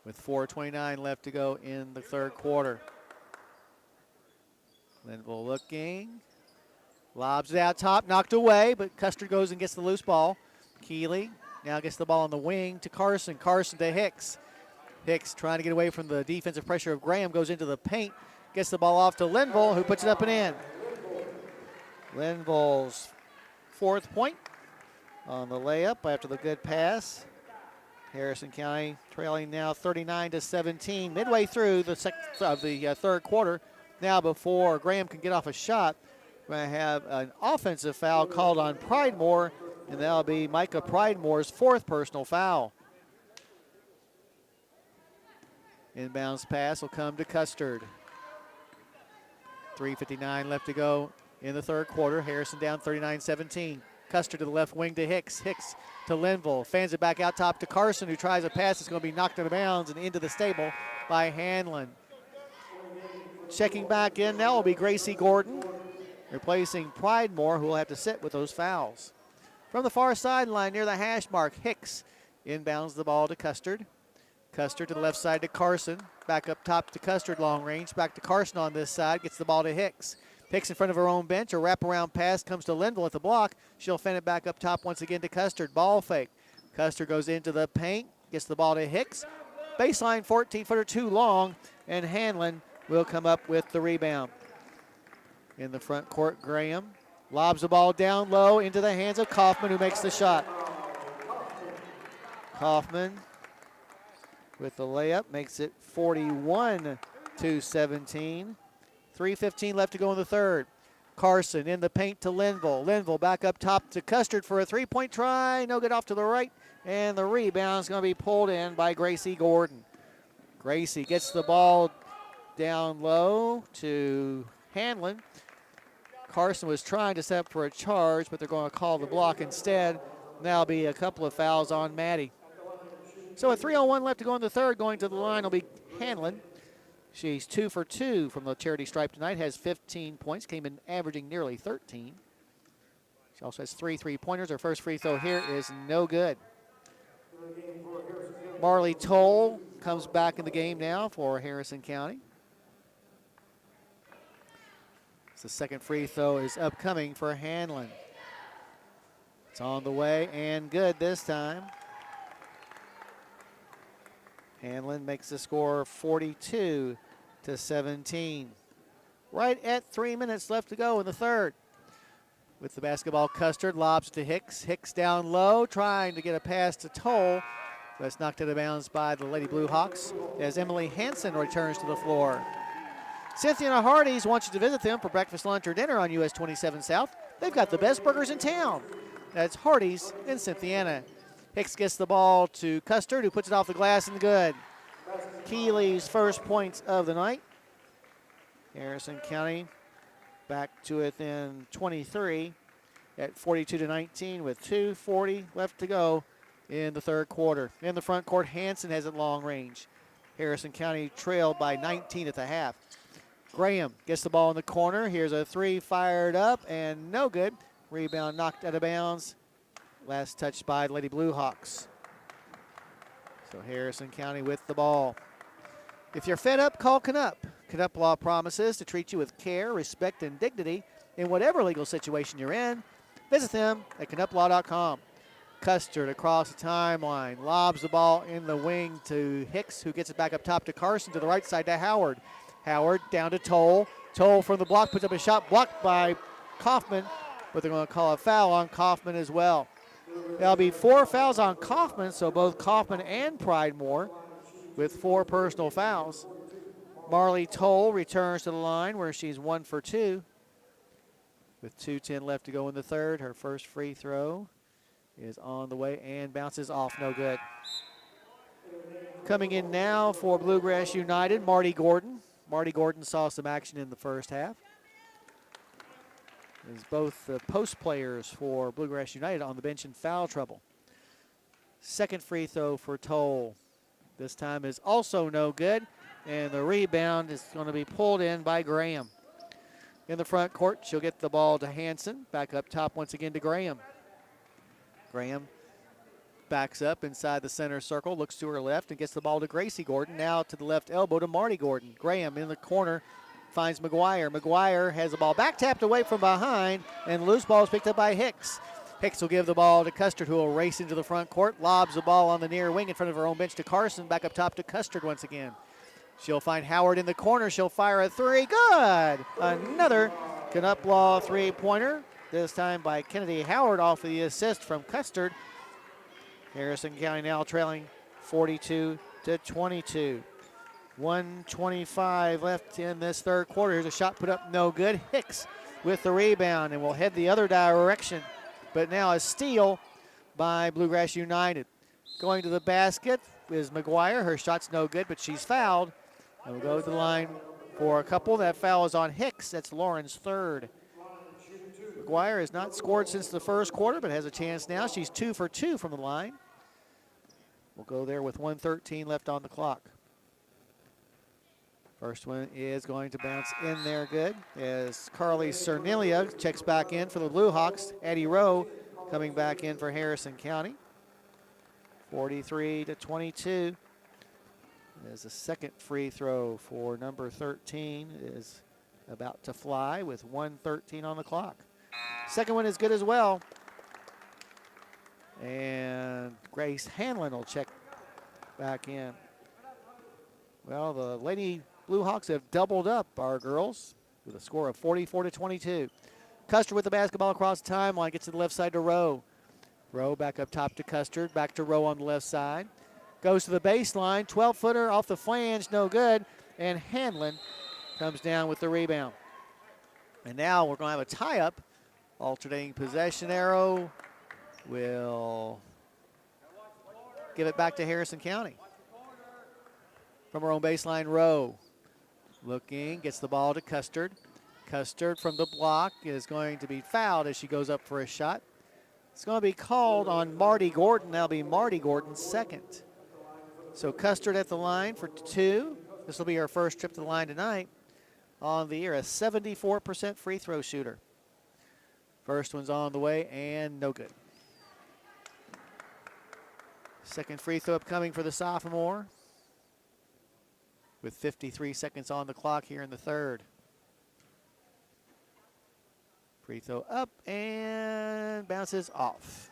With 4:29 left to go in the third quarter. Linville looking. Lobs it out top, knocked away, but Custard goes and gets the loose ball. Keeley now gets the ball on the wing to Carson. Carson to Hicks. Hicks trying to get away from the defensive pressure of Graham, goes into the paint, gets the ball off to Linville, who puts it up and in. Linville's fourth point on the layup after the good pass. Harrison County trailing now 39-17, midway through the third quarter. Now before Graham can get off a shot, we're going to have an offensive foul called on Pridemore, and that'll be Micah Pridemore's fourth personal foul. Inbounds pass will come to Custard. 3:59 left to go in the third quarter. Harrison down 39-17. Custard to the left wing to Hicks. Hicks to Linville. Fans it back out top to Carson, who tries a pass that's going to be knocked out of bounds and into the stable by Hanlon. Checking back in now will be Gracie Gordon, replacing Pridemore, who will have to sit with those fouls. From the far sideline near the hash mark, Hicks inbounds the ball to Custard. Custard to the left side to Carson. Back up top to Custard, long range. Back to Carson on this side. Gets the ball to Hicks. Hicks in front of her own bench. A wraparound pass comes to Linville at the block. She'll fend it back up top once again to Custard. Ball fake. Custard goes into the paint. Gets the ball to Hicks. Baseline 14-footer too long. And Hanlon will come up with the rebound. In the front court, Graham lobs the ball down low into the hands of Kaufman, who makes the shot. Kaufman with the layup makes it 41-17. 3:15 left to go in the third. Carson in the paint to Linville. Linville back up top to Custard for a three-point try. No good, off to the right. And the rebound is going to be pulled in by Gracie Gordon. Gracie gets the ball down low to Hanlon. Carson was trying to set up for a charge, but they're going to call the block instead. Now be a couple of fouls on Maddie. So a 3:01 left to go in the third. Going to the line will be Hanlon. She's 2 for 2 from the charity stripe tonight. Has 15 points. Came in averaging nearly 13. She also has 3 3-pointers. Her first free throw here is no good. Marley Toll comes back in the game now for Harrison County. The second free throw is upcoming for Hanlon. It's on the way and good this time. Hanlon makes the score 42-17. Right at 3 minutes left to go in the third. With the basketball, Custard lobs to Hicks. Hicks down low, trying to get a pass to Toll. That's knocked out of bounds by the Lady Blue Hawks as Emily Hansen returns to the floor. Cynthia and Hardee's wants you to visit them for breakfast, lunch, or dinner on US 27 South. They've got the best burgers in town. That's Hardee's in Cynthiana. Hicks gets the ball to Custard, who puts it off the glass and good. Keeley's first points of the night. Harrison County back to within 23 at 42-19 with 2:40 left to go in the third quarter. In the front court, Hansen has it long range. Harrison County trailed by 19 at the half. Graham gets the ball in the corner. Here's a three fired up and no good. Rebound knocked out of bounds. Last touch by Lady Blue Hawks. So Harrison County with the ball. If you're fed up, call Canup. Canup Law promises to treat you with care, respect, and dignity in whatever legal situation you're in. Visit them at canuplaw.com. Custard across the timeline, lobs the ball in the wing to Hicks, who gets it back up top to Carson, to the right side to Howard. Howard down to Toll. Toll from the block puts up a shot blocked by Kaufman, but they're going to call a foul on Kaufman as well. There'll be 4 fouls on Kaufman, so both Kaufman and Pridemore with 4 personal fouls. Marley Toll returns to the line where she's 1 for 2. With 2:10 left to go in the third, her first free throw is on the way and bounces off, no good. Coming in now for Bluegrass United, Marty Gordon. Marty Gordon saw some action in the first half. Is both the post players for Bluegrass United on the bench in foul trouble. Second free throw for Toll. This time is also no good, and the rebound is going to be pulled in by Graham. In the front court, she'll get the ball to Hansen. Back up top once again to Graham. Graham backs up inside the center circle, looks to her left, and gets the ball to Gracie Gordon. Now to the left elbow to Marty Gordon. Graham in the corner finds McGuire. McGuire has the ball back tapped away from behind, and loose ball is picked up by Hicks. Hicks will give the ball to Custard, who will race into the front court, lobs the ball on the near wing in front of her own bench to Carson. Back up top to Custard once again. She'll find Howard in the corner. She'll fire a three. Good! Another Canup Law three-pointer, this time by Kennedy Howard off the assist from Custard. Harrison County now trailing 42-22. 1:25 left in this third quarter. Here's a shot put up, no good. Hicks with the rebound, and will head the other direction. But now a steal by Bluegrass United. Going to the basket is McGuire. Her shot's no good, but she's fouled. And we'll go to the line for a couple. That foul is on Hicks. That's Lauren's third. McGuire has not scored since the first quarter, but has a chance now. She's 2 for 2 from the line. We'll go there with 1:13 left on the clock. First one is going to bounce in there good as Carly Cernilia checks back in for the Blue Hawks. Addie Rowe coming back in for Harrison County. 43-22. As the second free throw for number 13 is about to fly with 1:13 on the clock. Second one is good as well. And Grace Hanlon will check back in. Well, the Lady Blue Hawks have doubled up our girls with a score of 44-22. Custer with the basketball across the timeline, gets to the left side to Rowe. Rowe back up top to Custard, back to Rowe on the left side. Goes to the baseline, 12-footer off the flange, no good. And Hanlon comes down with the rebound. And now we're going to have a tie-up. Alternating possession arrow will give it back to Harrison County. From our own baseline, Rowe. Looking, gets the ball to Custard. Custard from the block is going to be fouled as she goes up for a shot. It's going to be called on Marty Gordon. That'll be Marty Gordon's second. So Custard at the line for 2. This will be her first trip to the line tonight. On the year, a 74% free throw shooter. First one's on the way and no good. Second free throw upcoming for the sophomore with 53 seconds on the clock here in the third. Free throw up and bounces off.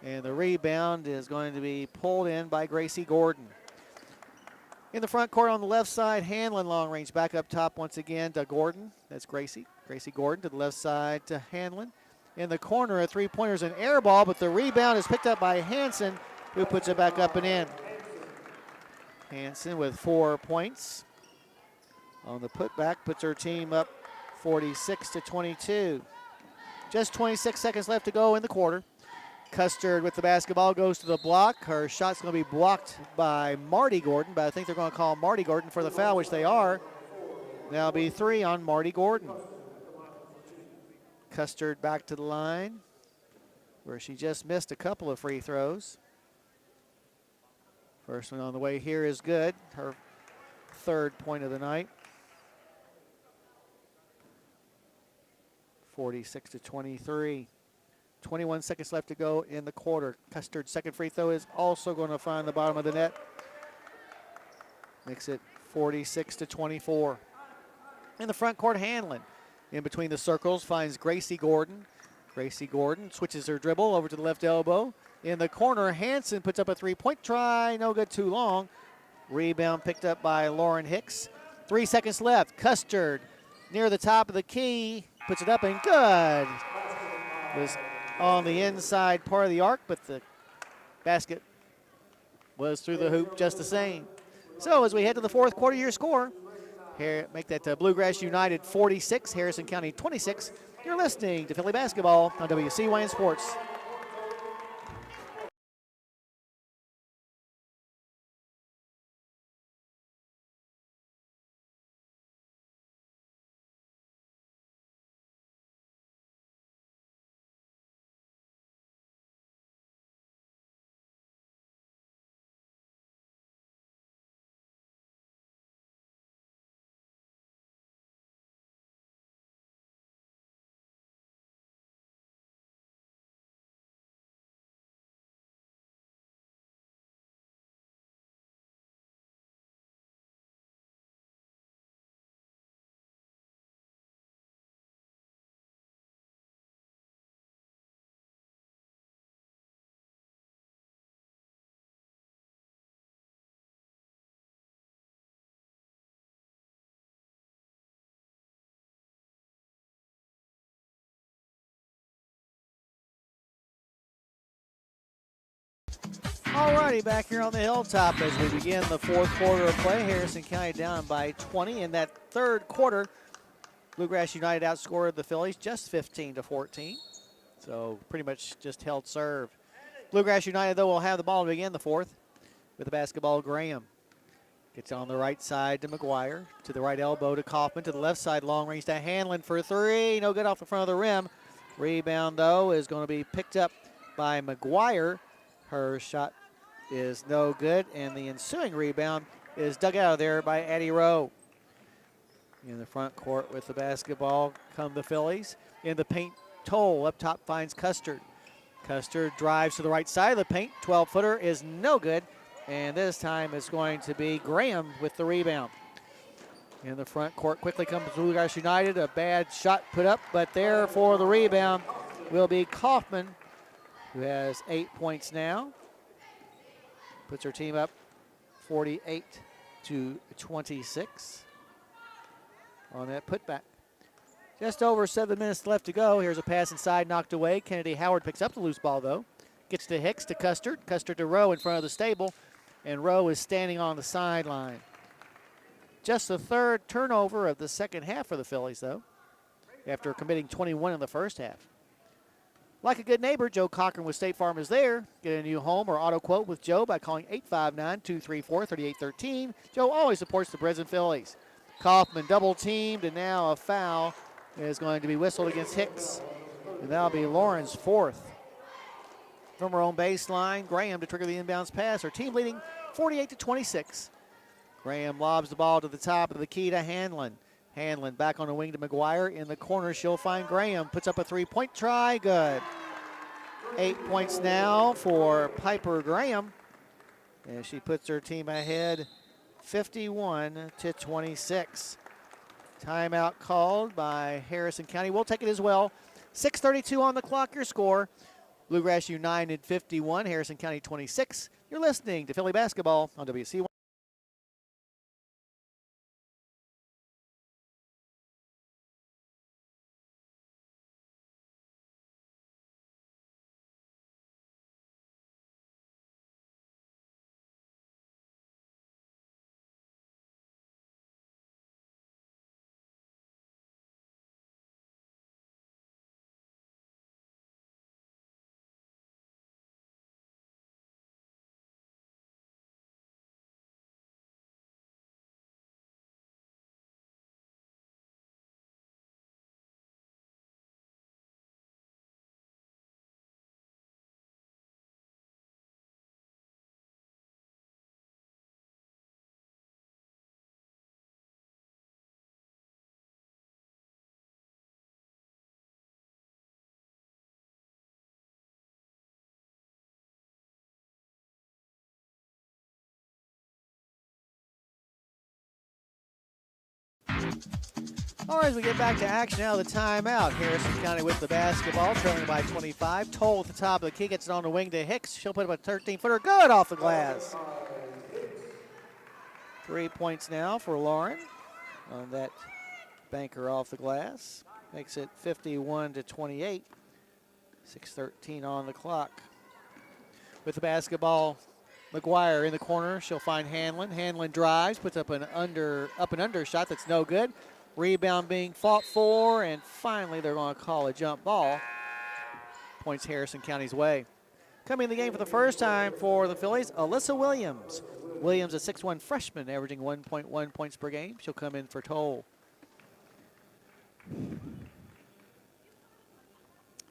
And the rebound is going to be pulled in by Gracie Gordon. In the front court on the left side, Hanlon long range back up top once again to Gordon. That's Gracie. Gracie Gordon to the left side to Hanlon. In the corner, a three-pointer's an air ball, but the rebound is picked up by Hanson, who puts it back up and in. Hanson with 4 points on the putback, puts her team up 46-22. Just 26 seconds left to go in the quarter. Custard with the basketball goes to the block. Her shot's going to be blocked by Marty Gordon, but I think they're going to call Marty Gordon for the foul, which they are. That'll be 3 on Marty Gordon. Custard back to the line, where she just missed a couple of free throws. First one on the way here is good. Her third point of the night. 46-23. 21 seconds left to go in the quarter. Custard's second free throw is also going to find the bottom of the net. Makes it 46-24. In the front court, Hanlon. In between the circles, finds Gracie Gordon. Gracie Gordon switches her dribble over to the left elbow. In the corner, Hanson puts up a three-point try. No good, too long. Rebound picked up by Lauren Hicks. 3 seconds left. Custard near the top of the key. Puts it up and good. Was on the inside part of the arc, but the basket was through the hoop just the same. So as we head to the fourth quarter, your score. Here, make that Bluegrass United 46, Harrison County 26. You're listening to Philly Basketball on WCYN Sports. All righty, back here on the hilltop as we begin the fourth quarter of play. Harrison County down by 20. In that third quarter, Bluegrass United outscored the Fillies just 15-14. So pretty much just held serve. Bluegrass United, though, will have the ball to begin the fourth with the basketball. Graham gets on the right side to McGuire. To the right elbow to Kaufman. To the left side, long range to Hanlon for 3. No good off the front of the rim. Rebound, though, is going to be picked up by McGuire. Her shot is no good, and the ensuing rebound is dug out of there by Addie Rowe. In the front court with the basketball come the Fillies. In the paint, Toll up top finds Custard. Custard drives to the right side of the paint. 12-footer is no good, And this time it's going to be Graham with the rebound. In the front court quickly comes Bluegrass United. A bad shot put up, but there for the rebound will be Kaufman, who has 8 points now. Puts her team up 48-26 on that putback. Just over 7 minutes left to go. Here's a pass inside, knocked away. Kennedy Howard picks up the loose ball, though. Gets to Hicks, to Custard. Custard to Rowe in front of the stable. And Rowe is standing on the sideline. Just the third turnover of the second half for the Fillies, though, after committing 21 in the first half. Like a good neighbor, Joe Cochran with State Farm is there. Get a new home or auto quote with Joe by calling 859-234-3813. Joe always supports the Breslin Fillies. Kaufman double teamed, and now a foul is going to be whistled against Hicks. And that'll be Lauren's fourth. From her own baseline, Graham to trigger the inbounds pass. Her team leading 48-26. Graham lobs the ball to the top of the key to Hanlon. Hanlon back on the wing to McGuire. In the corner, she'll find Graham. Puts up a three-point try. Good. 8 points now for Piper Graham. And she puts her team ahead 51-26. Timeout called by Harrison County. We'll take it as well. 6:32 on the clock, your score. Bluegrass United 51, Harrison County 26. You're listening to Philly Basketball on WC1. All right, as we get back to action now, the timeout. Harrison County with the basketball, trailing by 25. Toll at the top of the key, gets it on the wing to Hicks. She'll put up a 13-footer, good off the glass. 3 points now for Lauren on that banker off the glass. Makes it 51-28. 6:13 on the clock. With the basketball, McGuire in the corner. She'll find Hanlon. Hanlon drives, puts up an under shot that's no good. Rebound being fought for, and finally they're going to call a jump ball. Points Harrison County's way. Coming in the game for the first time for the Fillies, Alyssa Williams. Williams, a 6'1 freshman, averaging 1.1 points per game. She'll come in for Toll.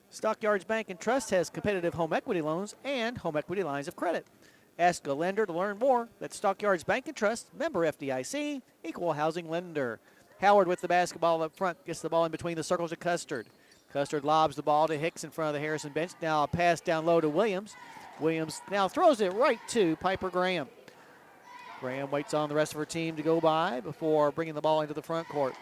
Stockyards Bank and Trust has competitive home equity loans and home equity lines of credit. Ask a lender to learn more. That's Stockyards Bank and Trust, member FDIC, equal housing lender. Howard with the basketball up front, gets the ball in between the circles to Custard. Custard lobs the ball to Hicks in front of the Harrison bench. Now a pass down low to Williams. Williams now throws it right to Piper Graham. Graham waits on the rest of her team to go by before bringing the ball into the front court.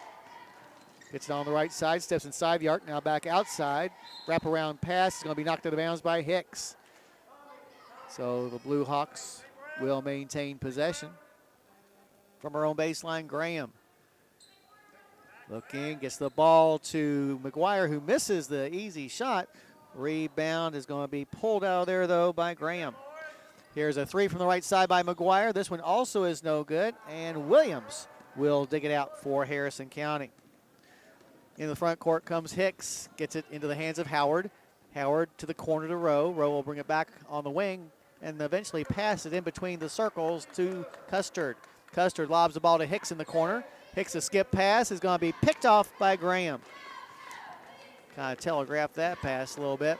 Gets it on the right side, steps inside the arc, now back outside. Wraparound pass is going to be knocked out of bounds by Hicks. So the Blue Hawks will maintain possession. From her own baseline, Graham. Looking, gets the ball to McGuire, who misses the easy shot. Rebound is going to be pulled out of there, though, by Graham. Here's a three from the right side by McGuire. This one also is no good, and Williams will dig it out for Harrison County. In the front court comes Hicks, gets it into the hands of Howard. Howard to the corner to Rowe. Rowe will bring it back on the wing and eventually pass it in between the circles to Custard. Custard lobs the ball to Hicks in the corner. Hicks a skip pass is going to be picked off by Graham. Kind of telegraphed that pass a little bit.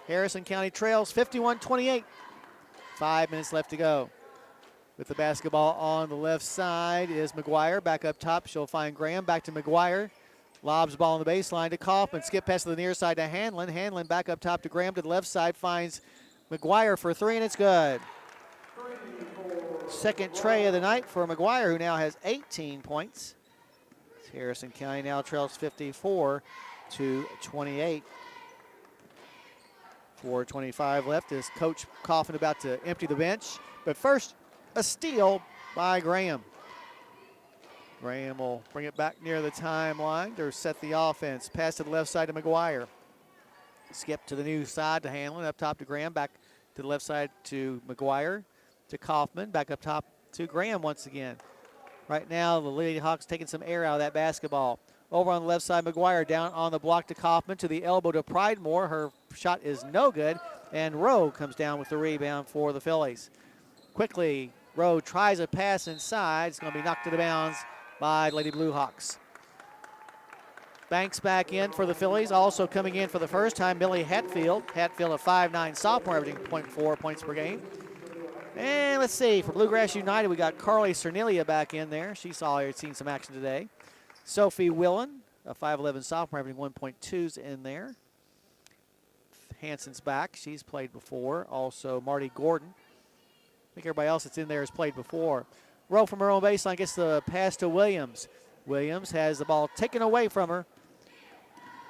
Harrison County trails 51-28. 5 minutes left to go. With the basketball on the left side is McGuire. Back up top, she'll find Graham. Back to McGuire. Lobs ball on the baseline to Kaufman. Skip pass to the near side to Hanlon. Hanlon back up top to Graham to the left side. Finds McGuire for three, and it's good. Second tray of the night for McGuire, who now has 18 points. Harrison County now trails 54 to 28. 4:25 left as Coach Coffin about to empty the bench. But first, a steal by Graham. Graham will bring it back near the timeline to set the offense. Pass to the left side to McGuire. Skip to the new side to Hanlon. Up top to Graham. Back to the left side to McGuire. To Kaufman. Back up top to Graham once again. Right now, the Lady Hawks taking some air out of that basketball. Over on the left side, McGuire down on the block to Kaufman. To the elbow to Pridemore. Her shot is no good. And Rowe comes down with the rebound for the Fillies. Quickly, Rowe tries a pass inside. It's going to be knocked to the bounds by Lady Blue Hawks. Banks back in for the Fillies. Also coming in for the first time, Millie Hatfield. Hatfield, a 5'9" sophomore, averaging 0.4 points per game. And let's see, for Bluegrass United, we got Carly Cernelia back in there. She's seen some action today. Sophie Willen, a 5'11" sophomore, averaging 1.2s in there. Hanson's back. She's played before. Also, Marty Gordon. I think everybody else that's in there has played before. Rowe from her own baseline gets the pass to Williams. Williams has the ball taken away from her.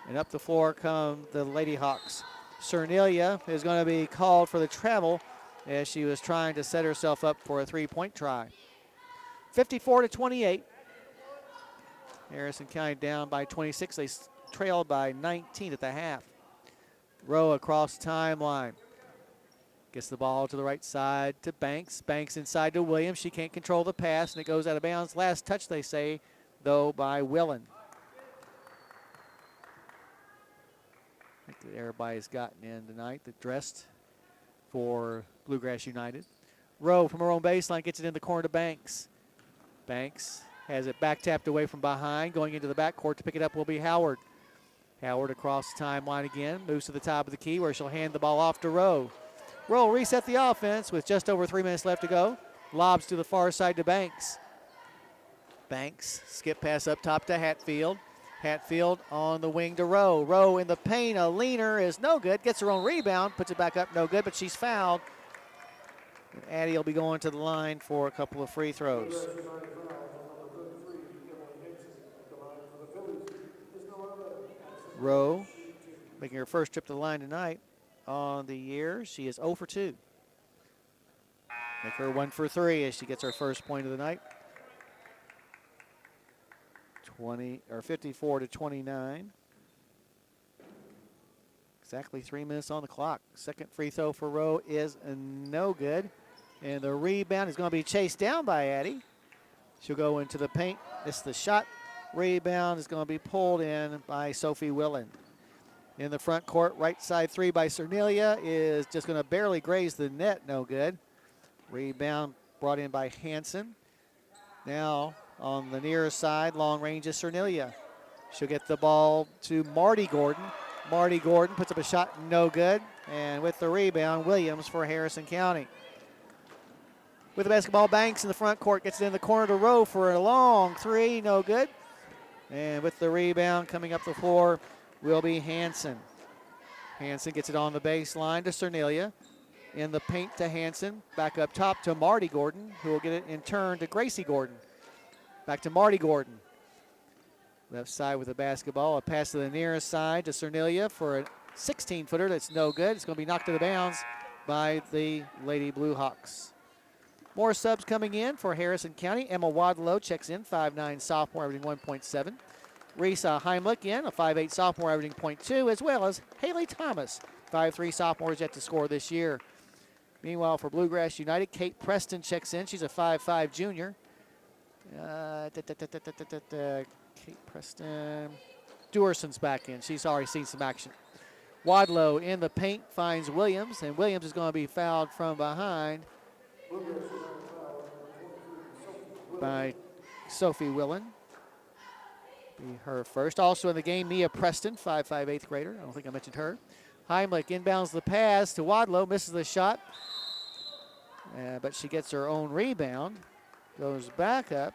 And up the floor come the Lady Hawks. Cernelia is going to be called for the travel as she was trying to set herself up for a three-point try. 54 to 28. Harrison County down by 26. They trailed by 19 at the half. Rowe across the timeline. Gets the ball to the right side to Banks. Banks inside to Williams. She can't control the pass, and it goes out of bounds. Last touch, they say, though, by Willen. I think that everybody's gotten in tonight that dressed for Bluegrass United. Rowe from her own baseline gets it in the corner to Banks. Banks has it back tapped away from behind. Going into the backcourt to pick it up will be Howard. Howard across the timeline again. Moves to the top of the key where she'll hand the ball off to Rowe. Rowe reset the offense with just over 3 minutes left to go. Lobs to the far side to Banks. Banks, skip pass up top to Hatfield. Hatfield on the wing to Rowe. Rowe in the paint, a leaner is no good. Gets her own rebound, puts it back up, no good, but she's fouled. And Addie will be going to the line for a couple of free throws. Rowe making her first trip to the line tonight. On the year, she is 0 for 2. Make her 1 for 3 as she gets her first point of the night. 54 to 29. Exactly 3 minutes on the clock. Second free throw for Rowe is no good. And the rebound is going to be chased down by Addie. She'll go into the paint. It's the shot. Rebound is going to be pulled in by Sophie Willen. In the front court, right side three by Cernelia is just going to barely graze the net, no good. Rebound brought in by Hanson. Now on the near side, long range is Cernelia. She'll get the ball to Marty Gordon. Marty Gordon puts up a shot, no good. And with the rebound, Williams for Harrison County. With the basketball, Banks in the front court gets it in the corner to Rowe for a long three, no good. And with the rebound coming up the floor will be Hanson. Hanson gets it on the baseline to Cernelia. In the paint to Hanson. Back up top to Marty Gordon, who will get it in turn to Gracie Gordon. Back to Marty Gordon. Left side with the basketball. A pass to the nearest side to Cernelia for a 16-footer that's no good. It's going to be knocked to the bounds by the Lady Blue Hawks. More subs coming in for Harrison County. Emma Wadlow checks in, 5'9" sophomore, averaging 1.7. Risa Heimlich in, a 5'8" sophomore, averaging 0.2, as well as Haley Thomas, 5'3" sophomore, is yet to score this year. Meanwhile, for Bluegrass United, Kate Preston checks in. She's a 5'5" junior. Kate Preston. Duerson's back in. She's already seen some action. Wadlow in the paint finds Williams, and Williams is going to be fouled from behind by Sophie Willen. Be her first. Also in the game, Mia Preston, 5'5", 8th grader. I don't think I mentioned her. Heimlich inbounds the pass to Wadlow, misses the shot. But she gets her own rebound. Goes back up.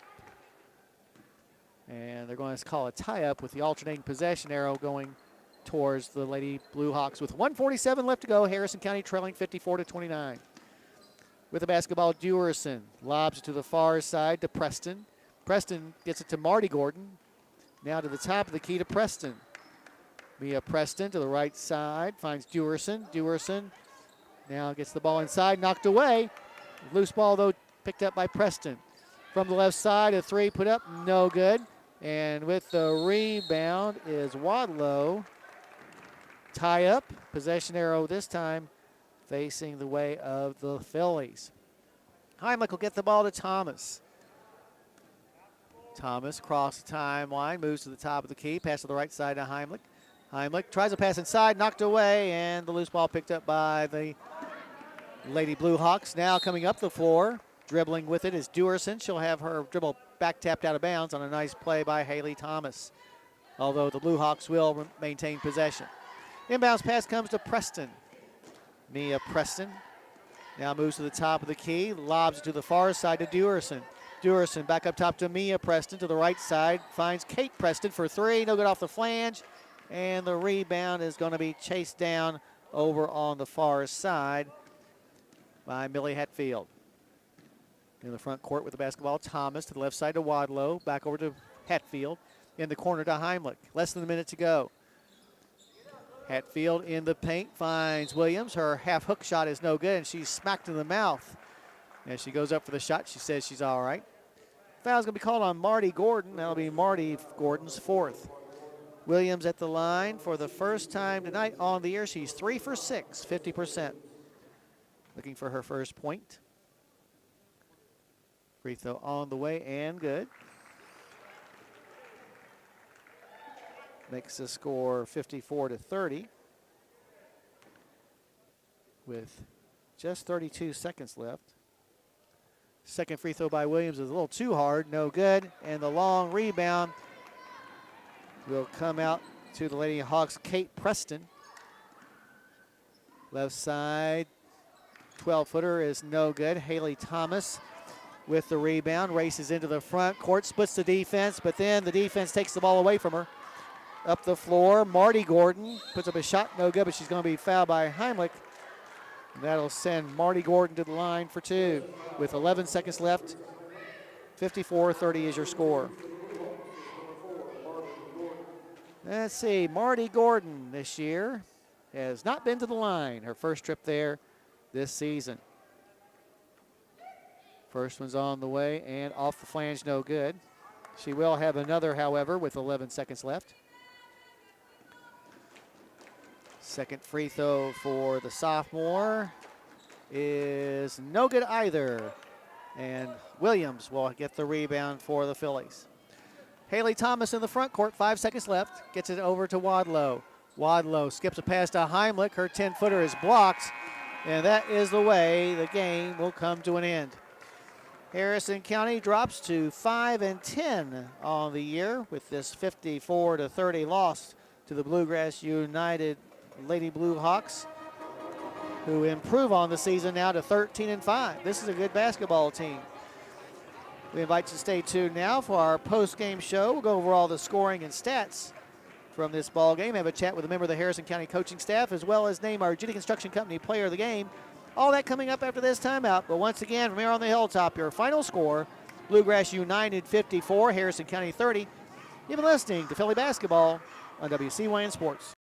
And they're going to call a tie-up with the alternating possession arrow going towards the Lady Blue Hawks with 1:47 left to go. Harrison County trailing 54 to 29. with the basketball. Dewerson lobs it to the far side to Preston. Preston gets it to Marty Gordon. Now to the top of the key to Preston. Mia Preston to the right side, finds Dewerson. Dewerson now gets the ball inside, knocked away. Loose ball, though, picked up by Preston. From the left side, a three put up, no good. And with the rebound is Wadlow. Tie up, possession arrow this time facing the way of the Fillies. Heimlich will get the ball to Thomas. Thomas across the timeline, moves to the top of the key, pass to the right side to Heimlich. Heimlich tries a pass inside, knocked away, and the loose ball picked up by the Lady Blue Hawks. Now coming up the floor, dribbling with it is Dewerson. She'll have her dribble back tapped out of bounds on a nice play by Haley Thomas, although the Blue Hawks will maintain possession. Inbounds pass comes to Preston. Mia Preston now moves to the top of the key, lobs it to the far side to Dewerson. Dewerson back up top to Mia Preston to the right side, finds Kate Preston for three, no good off the flange, and the rebound is going to be chased down over on the far side by Millie Hetfield. In the front court with the basketball, Thomas to the left side to Wadlow, back over to Hetfield, in the corner to Heimlich. Less than a minute to go. Hetfield in the paint finds Williams. Her half hook shot is no good, and she's smacked in the mouth. As she goes up for the shot, she says she's all right. Foul's going to be called on Marty Gordon. That'll be Marty Gordon's fourth. Williams at the line for the first time tonight on the year. She's 3 for 6, 50%. Looking for her first point. Free throw on the way and good. Makes the score 54-30 with just 32 seconds left. Second free throw by Williams is a little too hard, no good. And the long rebound will come out to the Lady Hawks, Kate Preston. Left side, 12-footer is no good. Haley Thomas with the rebound, races into the front court, splits the defense, but then the defense takes the ball away from her. Up the floor, Marty Gordon puts up a shot, no good, but she's going to be fouled by Heimlich. That'll send Marty Gordon to the line for two. With 11 seconds left, 54-30 is your score. Let's see, Marty Gordon this year has not been to the line. Her first trip there this season. First one's on the way and off the flange, no good. She will have another, however, with 11 seconds left. Second free throw for the sophomore is no good either. And Williams will get the rebound for the Fillies. Haley Thomas in the front court, 5 seconds left. Gets it over to Wadlow. Wadlow skips a pass to Heimlich. Her 10-footer is blocked. And that is the way the game will come to an end. Harrison County drops to 5-10 on the year with this 54-30 loss to the Bluegrass United Lady Blue Hawks, who improve on the season now to 13-5. This is a good basketball team. We invite you to stay tuned now for our post-game show. We'll go over all the scoring and stats from this ball game, have a chat with a member of the Harrison County coaching staff, as well as name our Judy Construction Company player of the game. All that coming up after this timeout. But once again, from here on the hilltop, your final score, Bluegrass United 54, Harrison County 30. You've been listening to Philly Basketball on WCYN Sports.